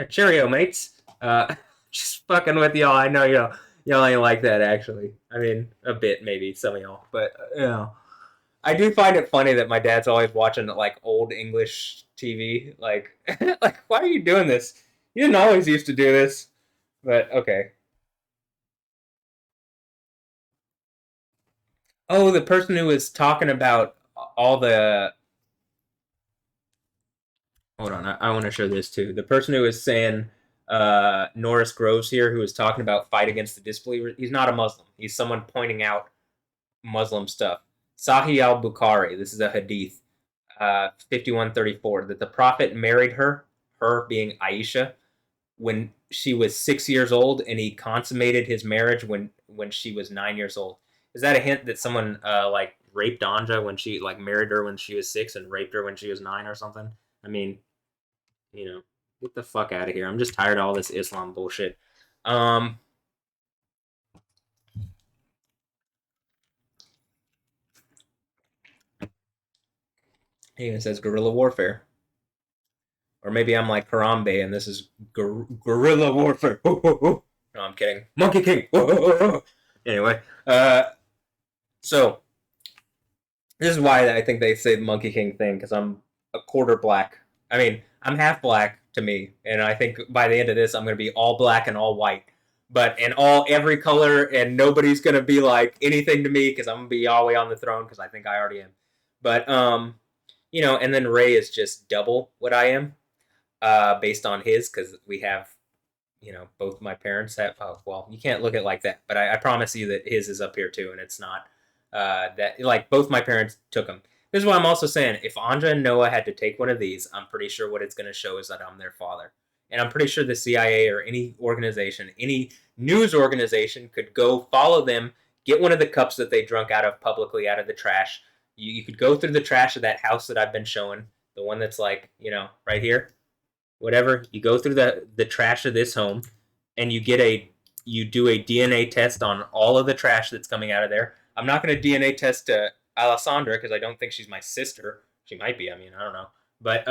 Cheerio, mates. Just fucking with y'all. I know y'all ain't like that actually. I mean, a bit maybe some of y'all, but you know, I do find it funny that my dad's always watching like old English TV. Like, like why are you doing this? You didn't always used to do this, but okay. Oh, the person who was talking about all the. Hold on, I want to show this too. The person who was saying Norris Groves here, who was talking about fight against the disbeliever, he's not a Muslim. He's someone pointing out Muslim stuff. Sahih al Bukhari, this is a hadith, 5134, that the Prophet married her being Aisha, when she was 6 years old, and he consummated his marriage when she was 9 years old. Is that a hint that someone like raped Anja when she like married her when she was six and raped her when she was nine or something? I mean, you know, get the fuck out of here. I'm just tired of all this Islam bullshit. Um, he even says guerrilla warfare. Or maybe I'm like Harambe and this is guerrilla warfare. No, I'm kidding. Monkey King. Anyway, so this is why I think they say the Monkey King thing because I'm a quarter black. I mean, I'm half black to me, and I think by the end of this, I'm going to be all black and all white, but in all every color, and nobody's going to be like anything to me because I'm going to be all the way on the throne because I think I already am. But you know, and then Ray is just double what I am, based on his because we have, you know, both my parents have. Oh, well, you can't look at it like that, but I promise you that his is up here too, and it's not that like both my parents took them. This is what I'm also saying. If Anja and Noah had to take one of these, I'm pretty sure what it's going to show is that I'm their father. And I'm pretty sure the CIA or any organization, any news organization could go follow them, get one of the cups that they drunk out of publicly out of the trash. You could go through the trash of that house that I've been showing, the one that's like, you know, right here, whatever. You go through the trash of this home, and you do a DNA test on all of the trash that's coming out of there. I'm not going to DNA test Alessandra because I don't think she's my sister. She might be. I mean, I don't know, but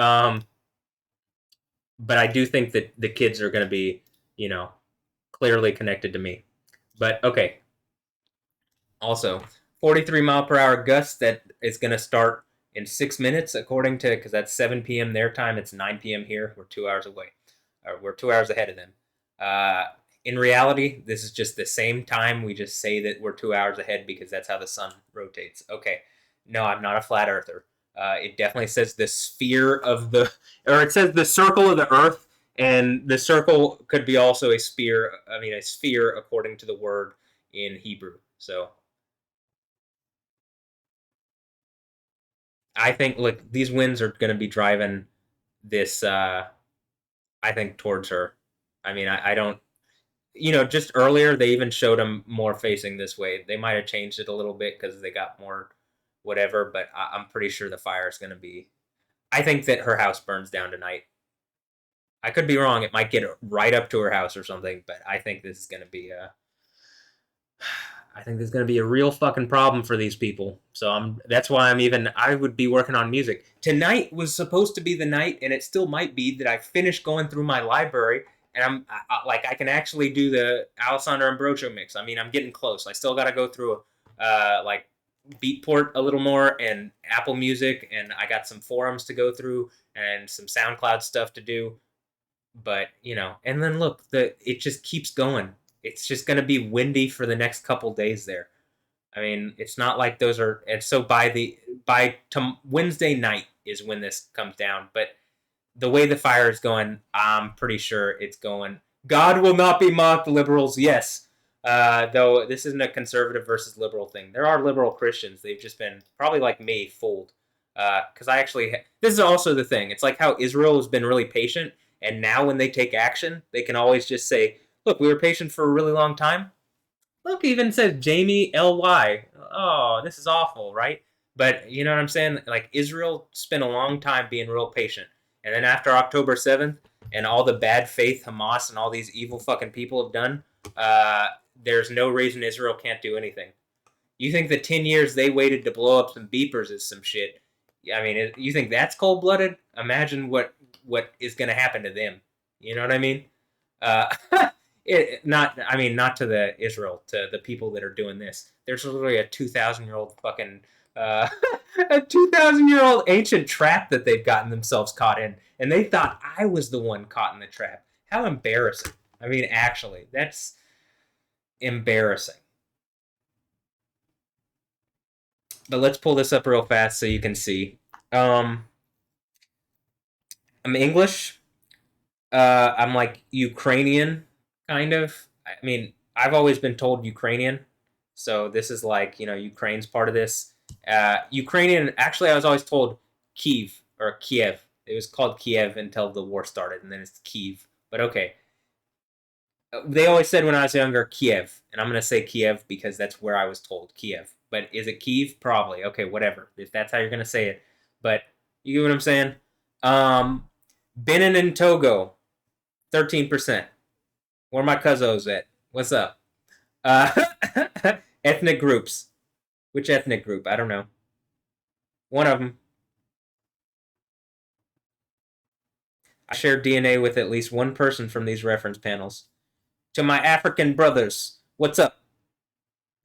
I do think that the kids are going to be, you know, clearly connected to me. But okay, also 43-mile-per-hour gust that is going to start in 6 minutes, according to because that's 7 p.m. their time. It's 9 p.m. here. We're 2 hours away. Or we're 2 hours ahead of them. Uh, in reality, this is just the same time. We just say that we're 2 hours ahead because that's how the sun rotates. Okay. No, I'm not a flat earther. It definitely says the sphere of the, or it says the circle of the earth, and the circle could be also a sphere. I mean, a sphere according to the word in Hebrew. So I think, look, these winds are going to be driving this, I think, towards her. I mean, I don't, you know, just earlier they even showed him more facing this way. They might have changed it a little bit because they got more whatever, but I'm pretty sure the fire is going to be. I think that her house burns down tonight. I could be wrong. It might get right up to her house or something, but I think this is going to be a. I think there's going to be a real fucking problem for these people. So that's why I would be working on music. Tonight was supposed to be the night, and it still might be, that I finish going through my library and like I can actually do the Alessandra Ambrosio mix. I mean, I'm getting close. I still got to go through like Beatport a little more and Apple Music, and I got some forums to go through and some SoundCloud stuff to do. But you know, and then look, it just keeps going. It's just going to be windy for the next couple days there. I mean, it's not like those are. And so by Wednesday night is when this comes down. But the way the fire is going, I'm pretty sure it's going. God will not be mocked, liberals. Yes, though this isn't a conservative versus liberal thing. There are liberal Christians. They've just been probably like me, fooled. Because this is also the thing. It's like how Israel has been really patient, and now when they take action, they can always just say, "Look, we were patient for a really long time." Look, it even says Jamie Ly. Oh, this is awful, right? But you know what I'm saying? Like Israel spent a long time being real patient, and then after October 7th and all the bad faith Hamas and all these evil fucking people have done, uh, there's no reason Israel can't do anything. You think the 10 years they waited to blow up some beepers is some shit? I mean, you think that's cold blooded? Imagine what is going to happen to them. You know what I mean? Uh, not to the Israel, to the people that are doing this. There's literally a 2,000-year-old fucking uh, a 2,000-year-old ancient trap that they've gotten themselves caught in, and they thought I was the one caught in the trap. How embarrassing! I mean, actually, that's embarrassing. But let's pull this up real fast so you can see. Um, I'm English. I'm like Ukrainian, kind of. I mean, I've always been told Ukrainian, so this is like Ukraine's part of this. Ukrainian. Actually, I was always told Kiev or Kiev. It was called Kiev until the war started, and then it's Kiev. But okay, they always said when I was younger Kiev, and I'm gonna say Kiev because that's where I was told Kiev. But is it Kiev? Probably. Okay, whatever. If that's how you're gonna say it, but you get what I'm saying. Um, Benin and Togo, 13%. Where my cousins at? What's up? Uh, ethnic groups. Which ethnic group? I don't know. One of them. I share DNA with at least one person from these reference panels. To my African brothers, what's up?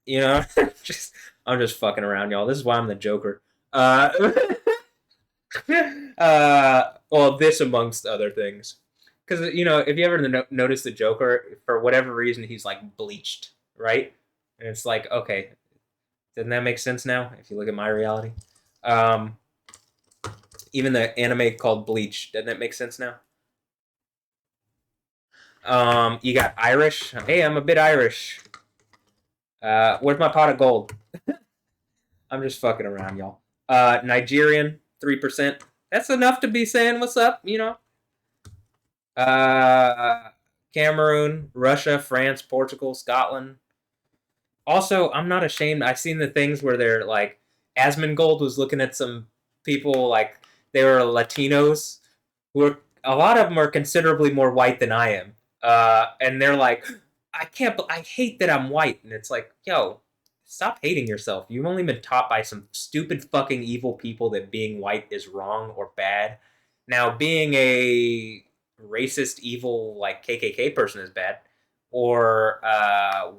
You know, just I'm just fucking around, y'all. This is why I'm the Joker. Uh, well, this amongst other things, because if you ever notice the Joker, for whatever reason, he's like bleached, right? And it's like, okay, doesn't that make sense now? If you look at my reality, um, even the anime called Bleach, doesn't that make sense now? You got Irish. Hey, I'm a bit Irish. Where's my pot of gold? I'm just fucking around, y'all. Nigerian, 3%. That's enough to be saying what's up, Uh, Cameroon, Russia, France, Portugal, Scotland. Also, I'm not ashamed. I've seen the things where they're like, Asmongold was looking at some people like they were Latinos who are, a lot of them are considerably more white than I am. And they're like, I hate that I'm white. And it's like, yo, stop hating yourself. You've only been taught by some stupid fucking evil people that being white is wrong or bad. Now, being a racist, evil, like KKK person is bad or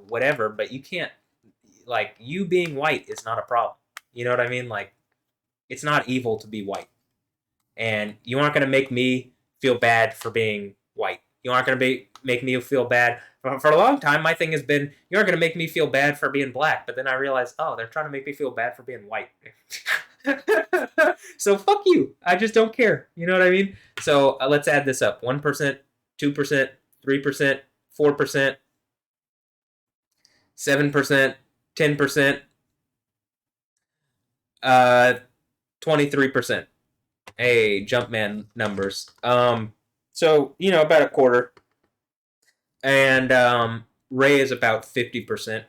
whatever, but you can't, like, you being white is not a problem. You know what I mean? Like, it's not evil to be white. And you aren't going to make me feel bad for being white. You aren't going to make me feel bad. For a long time, my thing has been, you aren't going to make me feel bad for being black. But then I realized, oh, they're trying to make me feel bad for being white. So fuck you. I just don't care. You know what I mean? So let's add this up. 1%, 2%, 3%, 4%, 7%, 10%, 23%. Hey, Jumpman numbers. So about a quarter, and Ray is about 50%.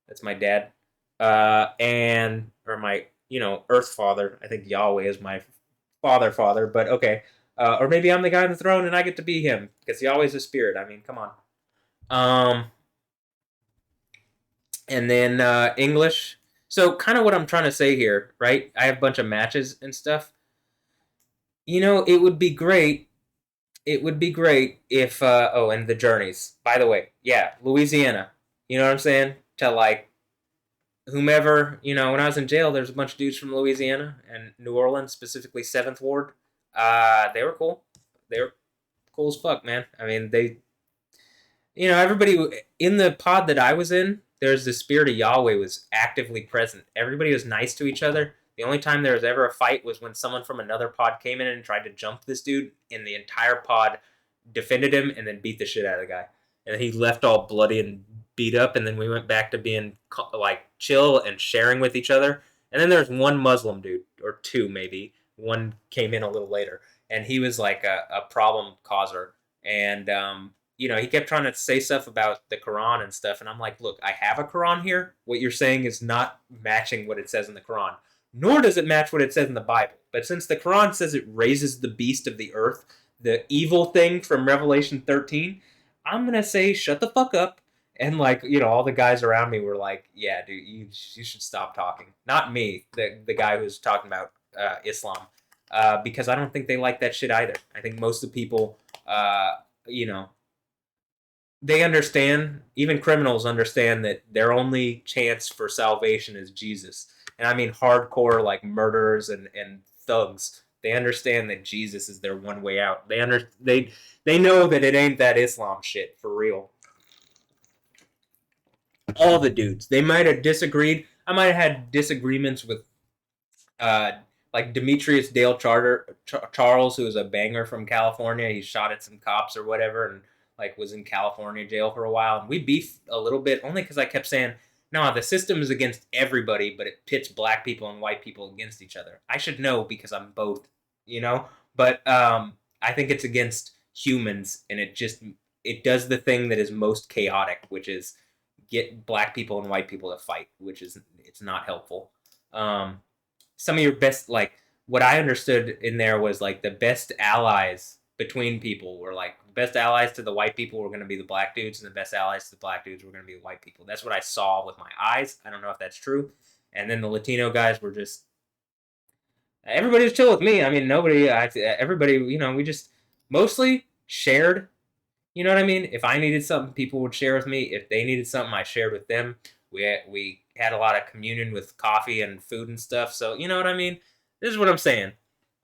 That's my dad, and or my Earth Father. I think Yahweh is my father, but okay. Or maybe I'm the guy on the throne and I get to be him because Yahweh's a spirit. I mean, come on. Um, and then English. So kind of what I'm trying to say here, right? I have a bunch of matches and stuff. It would be great. It would be great if and the journeys. By the way, yeah, Louisiana. You know what I'm saying? To like whomever, when I was in jail, there's a bunch of dudes from Louisiana and New Orleans, specifically 7th Ward. They were cool. They were cool as fuck, man. I mean, everybody in the pod that I was in, there's the spirit of Yahweh was actively present. Everybody was nice to each other. The only time there was ever a fight was when someone from another pod came in and tried to jump this dude, and the entire pod defended him and then beat the shit out of the guy. And he left all bloody and beat up, and then we went back to being like chill and sharing with each other. And then there's one Muslim dude or two maybe. One came in a little later, and he was like a problem causer. And he kept trying to say stuff about the Quran and stuff, and I'm like, look, I have a Quran here. What you're saying is not matching what it says in the Quran, nor does it match what it says in the Bible. But since the Quran says it raises the beast of the earth, the evil thing from Revelation 13, I'm gonna say shut the fuck up. And like all the guys around me were like, "Yeah, dude, you should stop talking." Not me, the guy who's talking about Islam, because I don't think they like that shit either. I think most of the people, you know, they understand. Even criminals understand that their only chance for salvation is Jesus. And I mean hardcore like murderers and thugs. They understand that Jesus is their one way out. They know that it ain't that Islam shit for real. All the dudes. They might have disagreed. I might have had disagreements with uh, like Demetrius Dale Charles, who was a banger from California. He shot at some cops or whatever, and like was in California jail for a while. And we beefed a little bit only because I kept saying, "No, the system is against everybody, but it pits black people and white people against each other." I should know because I'm both, you know. But I think it's against humans, and it does the thing that is most chaotic, which is get black people and white people to fight, which is it's not helpful. Um, some of your best like what I understood in there was like the best allies between people were like the best allies to the white people were going to be the black dudes, and the best allies to the black dudes were going to be the white people. That's what I saw with my eyes. I don't know if that's true. And then the Latino guys were just everybody was chill with me. I mean, everybody, we just mostly shared. You know what I mean? If I needed something, people would share with me. If they needed something, I shared with them. We had a lot of communion with coffee and food and stuff. So you know what I mean? This is what I'm saying.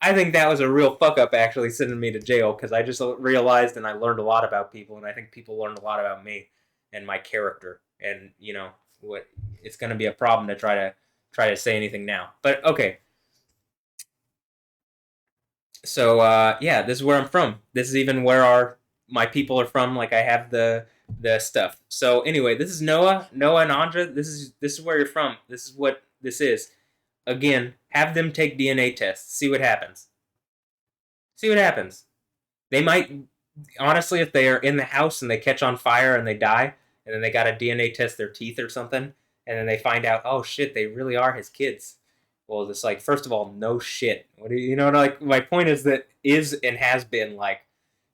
I think that was a real fuck up actually sending me to jail because I just realized and I learned a lot about people, and I think people learned a lot about me and my character. And what it's going to be a problem to try to say anything now. But okay, so yeah, this is where I'm from. This is even where my people are from. Like I have the stuff. So anyway, this is Noah and Andra. This is where you're from. This is what this is. Again, have them take DNA tests. See what happens. See what happens. They might honestly, if they are in the house and they catch on fire and they die, and then they got to DNA test their teeth or something, and then they find out, oh shit, they really are his kids. Well, it's like, first of all, no shit. What do you know? Like, my point is that is and has been like,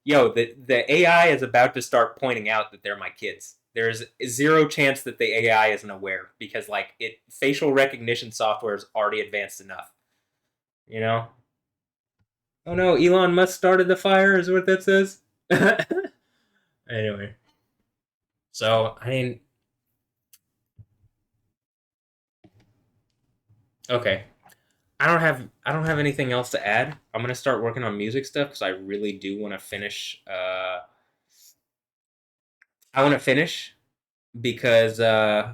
yo, the AI is about to start pointing out that they're my kids. There's zero chance that the AI isn't aware because like facial recognition software is already advanced enough. You know? Oh no, Elon Musk started the fire, is what that says. Anyway, so I mean, okay. I don't have anything else to add. I'm gonna start working on music stuff because I really do want to finish. I want to finish because I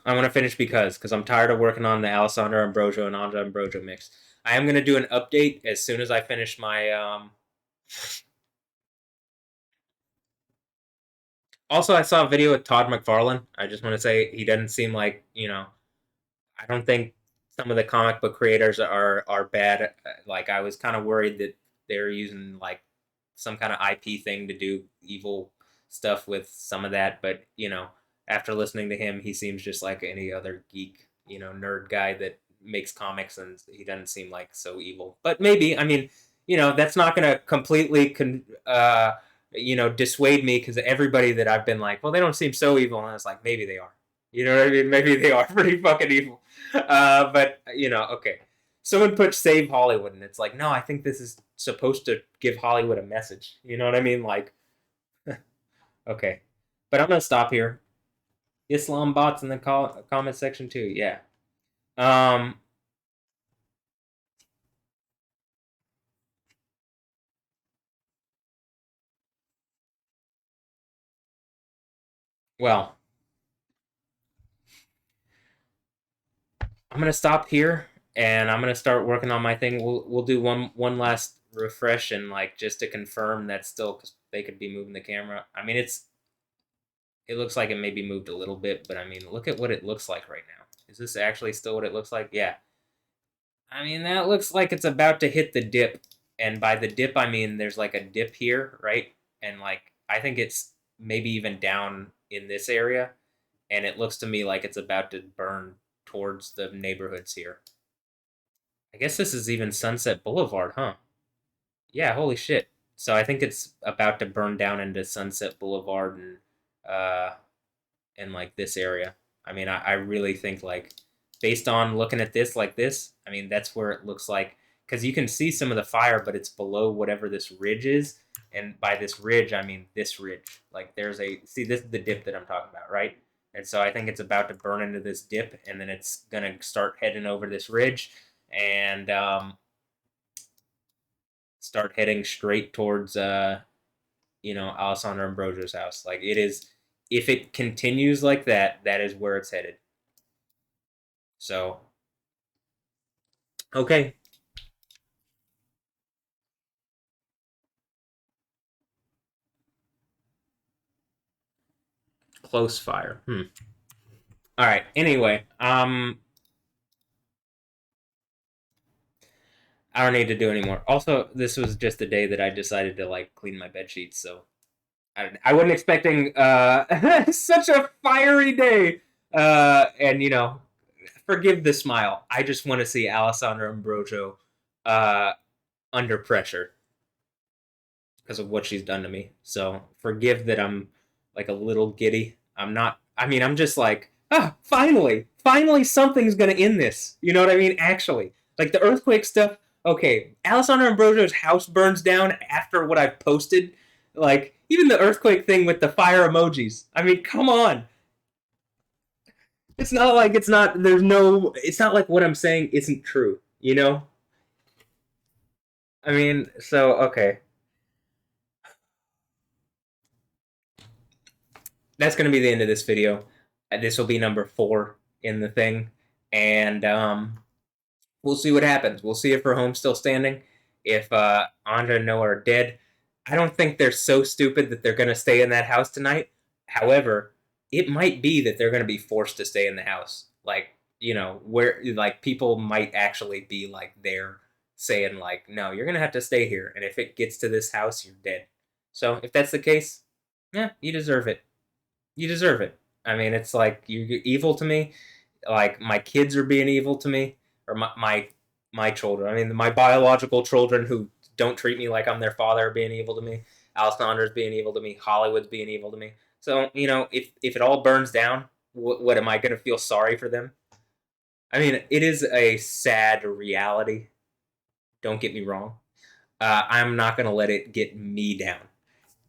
want to finish because I'm tired of working on the Alessandra Ambrosio and Andra Ambrosio mix. I am gonna do an update as soon as I finish my. Also, I saw a video with Todd McFarlane. I just want to say he doesn't seem like I don't think some of the comic book creators are bad. Like I was kind of worried that they're using like some kind of IP thing to do evil stuff with some of that, but after listening to him, he seems just like any other geek, nerd guy that makes comics, and he doesn't seem like so evil. But maybe, I mean, that's not going to completely dissuade me because everybody that I've been like, well, they don't seem so evil, and I was like, maybe they are. You know what I mean? Maybe they are pretty fucking evil. But okay. Someone put "Save Hollywood," and it's like, no, I think this is supposed to give Hollywood a message. You know what I mean? Like, okay. But I'm gonna stop here. Islam bots in the comment section too. Yeah. Um. Well, I'm gonna stop here, and I'm gonna start working on my thing. We'll do one last refresh and like just to confirm that still because they could be moving the camera. I mean, It looks like it maybe moved a little bit, but I mean, look at what it looks like right now. Is this actually still what it looks like? Yeah. I mean, that looks like it's about to hit the dip. And by the dip, I mean there's like a dip here, right? And like, I think it's maybe even down in this area. And it looks to me like it's about to burn towards the neighborhoods here. I guess this is even Sunset Boulevard, huh? Yeah, holy shit. So I think it's about to burn down into Sunset Boulevard uh and like this area. I mean, I really think like based on looking at this like this, I mean that's where it looks like because you can see some of the fire, but it's below whatever this ridge is, and by this ridge I mean this ridge. Like there's a see this is the dip that I'm talking about, right? And so I think it's about to burn into this dip, and then it's gonna start heading over this ridge, and start heading straight towards Alessandra Ambrosio's house. Like it is, if it continues like that, that is where it's headed. So, okay, close fire. All right. Anyway, I don't need to do anymore. Also, this was just the day that I decided to like clean my bed sheets, so I wasn't expecting such a fiery day. And forgive the smile. I just want to see Alessandra Ambrosio uh, under pressure because of what she's done to me. So forgive that I'm like a little giddy. I'm not. I mean, I'm just like, finally, something's gonna end this. You know what I mean? Actually, like the earthquake stuff. Okay, Alessandra Ambrosio's house burns down after what I've posted. Like even the earthquake thing with the fire emojis. I mean, come on. It's not like it's not. There's no. It's not like what I'm saying isn't true. You know. I mean, so okay. That's going to be the end of this video. This will be number 4 in the thing, and we'll see what happens. We'll see if her home's still standing. If Anja and Noah are dead, I don't think they're so stupid that they're going to stay in that house tonight. However, it might be that they're going to be forced to stay in the house. Like where like people might actually be like there saying like, no, you're going to have to stay here, and if it gets to this house, you're dead. So if that's the case, yeah, you deserve it. You deserve it. I mean, it's like you're evil to me. Like my kids are being evil to me, or my children. I mean, my biological children who don't treat me like I'm their father are being evil to me. Alessandra's being evil to me. Hollywood's being evil to me. So if it all burns down, what am I going to feel sorry for them? I mean, it is a sad reality. Don't get me wrong. I'm not going to let it get me down.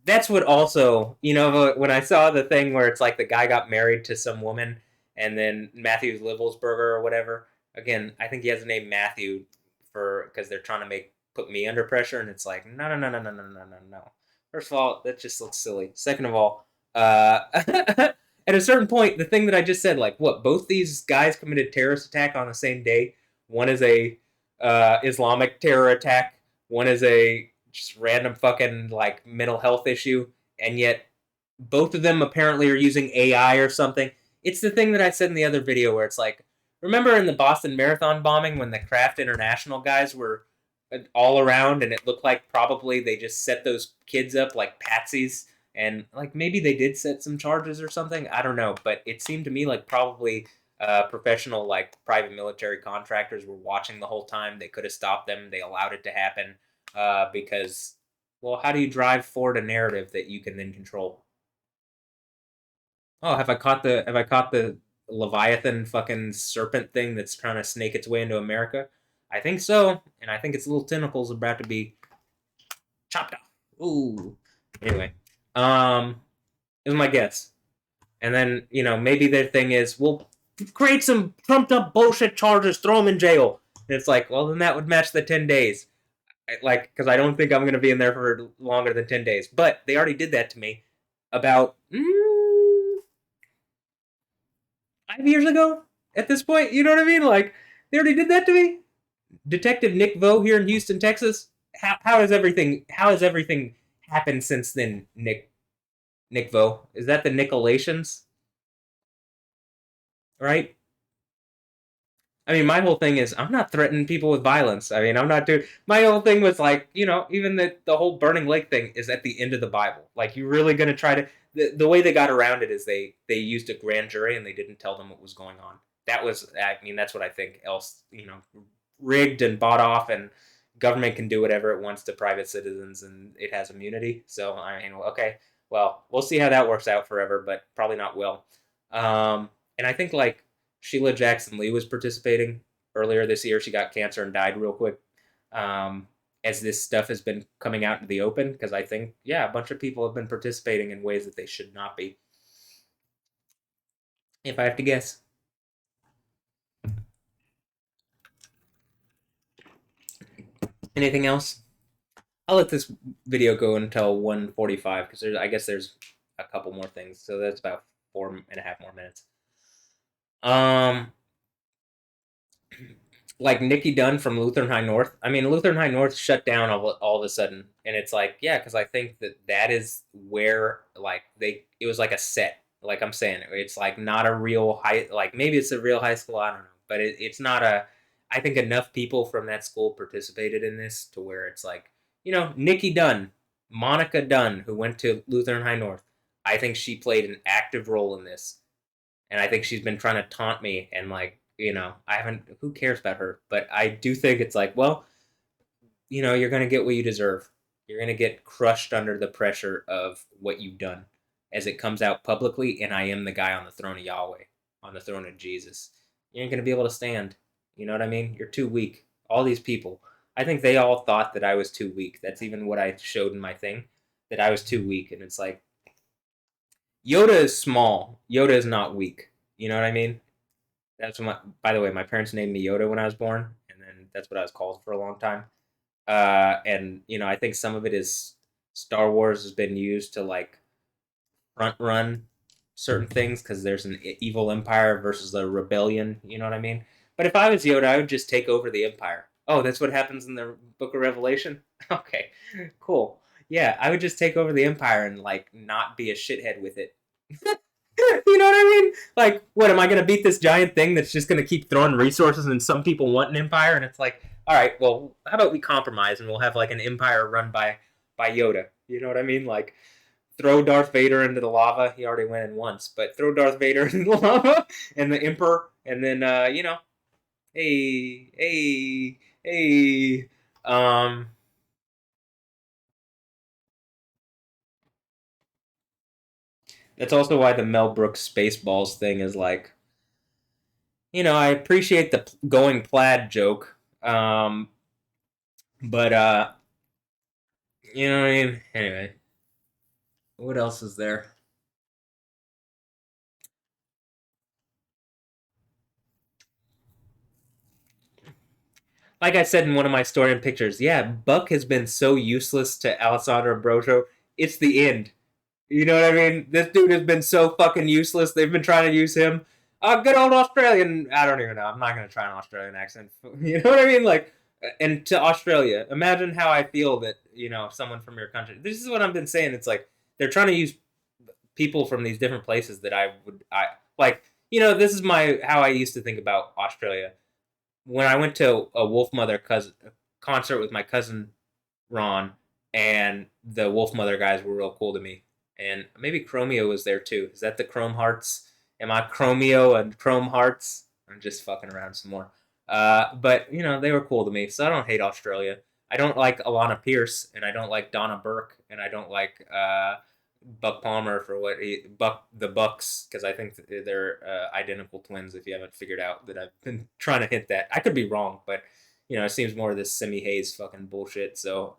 That's what also, when I saw the thing where it's like the guy got married to some woman and then Matthew Livelsberger or whatever. Again, I think he has the name Matthew because they're trying to put me under pressure, and it's like no. First of all, that just looks silly. Second of all, at a certain point, the thing that I just said, like what both these guys committed terrorist attack on the same day. One is a Islamic terror attack. One is a just random fucking like mental health issue, and yet both of them apparently are using AI or something. It's the thing that I said in the other video where it's like, remember in the Boston Marathon bombing when the Kraft International guys were all around and it looked like probably they just set those kids up like patsies, and like maybe they did set some charges or something. I don't know, but it seemed to me like probably professional like private military contractors were watching the whole time. They could have stopped them. They allowed it to happen because, well, how do you drive forward a narrative that you can then control? Oh, have I caught the Leviathan fucking serpent thing that's trying to snake its way into America? I think so, and I think its little tentacles are about to be chopped off. Ooh. Anyway, is my guess. And then maybe their thing is, we'll create some trumped up bullshit charges, throw them in jail. And it's like, well, then that would match the 10 days. Like, because I don't think I'm going to be in there for longer than 10 days. But they already did that to me about 5 years ago at this point. You know what I mean? Like, they already did that to me. Detective Nick Vo here in Houston, Texas. How has everything happened since then, Nick? Nick Vo. Is that the Nicolations? Right? I mean, my whole thing is I'm not threatening people with violence. I mean, I'm not doing. My whole thing was like, even the whole burning lake thing is at the end of the Bible. Like, you really gonna try to? The way they got around it is they used a grand jury and they didn't tell them what was going on. That was, I mean, that's what I think. Else, rigged and bought off, and government can do whatever it wants to private citizens, and it has immunity. So I mean, okay, well, we'll see how that works out forever, but probably not well. And I think like Sheila Jackson Lee was participating earlier this year. She got cancer and died real quick. Um, as this stuff has been coming out into the open, because I think, yeah, a bunch of people have been participating in ways that they should not be. If I have to guess. Anything else? I'll let this video go until 1:45 because I guess there's a couple more things. So that's about 4.5 more minutes. Um, like Nikki Dunn from Lutheran High North. I mean, Lutheran High North shut down all of a sudden, and it's like, yeah, because I think that is where like it was like a set. Like I'm saying, it's like not a real high. Like maybe it's a real high school. I don't know, but it's not a. I think enough people from that school participated in this to where it's like, Nikki Dunn, Monica Dunn, who went to Lutheran High North. I think she played an active role in this, and I think she's been trying to taunt me and like, I haven't. Who cares about her? But I do think it's like, well, you're gonna get what you deserve. You're gonna get crushed under the pressure of what you've done, as it comes out publicly. And I am the guy on the throne of Yahweh, on the throne of Jesus. You ain't gonna be able to stand. You know what I mean? You're too weak. All these people. I think they all thought that I was too weak. That's even what I showed in my thing, that I was too weak. And it's like, Yoda is small. Yoda is not weak. You know what I mean? That's what by the way, my parents named me Yoda when I was born, and then that's what I was called for a long time. And I think some of it is Star Wars has been used to like front run certain things because there's an evil empire versus a rebellion. You know what I mean? But if I was Yoda, I would just take over the empire. Oh, that's what happens in the Book of Revelation. Okay, cool. Yeah, I would just take over the empire and like not be a shithead with it. You know what I mean? Like, what am I gonna beat this giant thing that's just gonna keep throwing resources and some people want an empire? And it's like, all right, well, how about we compromise and we'll have like an empire run by Yoda? You know what I mean? Like, throw Darth Vader into the lava. He already went in once, but throw Darth Vader into the lava and the Emperor, and then hey, hey, hey, um. That's also why the Mel Brooks Spaceballs thing is like, I appreciate the going plaid joke, but you know what I mean. Anyway, what else is there? Like I said in one of my story and pictures, yeah, Buck has been so useless to Alessandra Ambrosio. It's the end. You know what I mean? This dude has been so fucking useless. They've been trying to use him. Good old Australian. I don't even know. I'm not gonna try an Australian accent. You know what I mean? Like, and to Australia, imagine how I feel that someone from your country. This is what I've been saying. It's like they're trying to use people from these different places that I like. This is my how I used to think about Australia when I went to a Wolf Mother concert with my cousin Ron, and the Wolf Mother guys were real cool to me. And maybe Chromeo was there too. Is that the Chrome Hearts? Am I Chromeo and Chrome Hearts? I'm just fucking around some more. But they were cool to me, so I don't hate Australia. I don't like Alana Pierce, and I don't like Donna Burke, and I don't like Buck Palmer for Buck the Bucks, because I think they're identical twins. If you haven't figured out that I've been trying to hint that, I could be wrong, but it seems more of this Simi Hayes fucking bullshit. So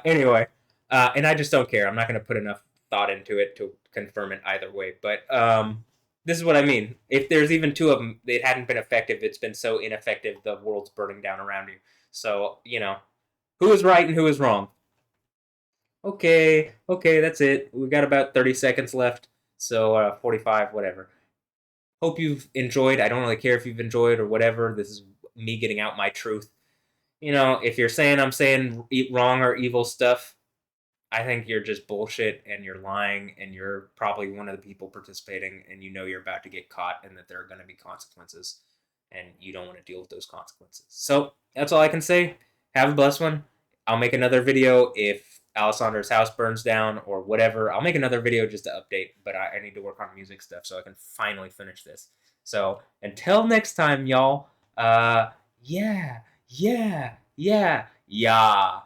anyway, and I just don't care. I'm not going to put enough thought into it to confirm it either way. But this is what I mean. If there's even two of them, it hadn't been effective. It's been so ineffective, the world's burning down around you. So who is right and who is wrong? Okay, that's it. We've got about 30 seconds left. So 45, whatever. Hope you've enjoyed. I don't really care if you've enjoyed or whatever. This is me getting out my truth. If you're saying I'm saying wrong or evil stuff, I think you're just bullshit and you're lying and you're probably one of the people participating and you know you're about to get caught and that there are going to be consequences and you don't want to deal with those consequences. So that's all I can say. Have a blessed one. I'll make another video if Alessandra's house burns down or whatever. I'll make another video just to update, but I need to work on music stuff so I can finally finish this. So until next time, y'all, yeah, yeah, yeah, yeah.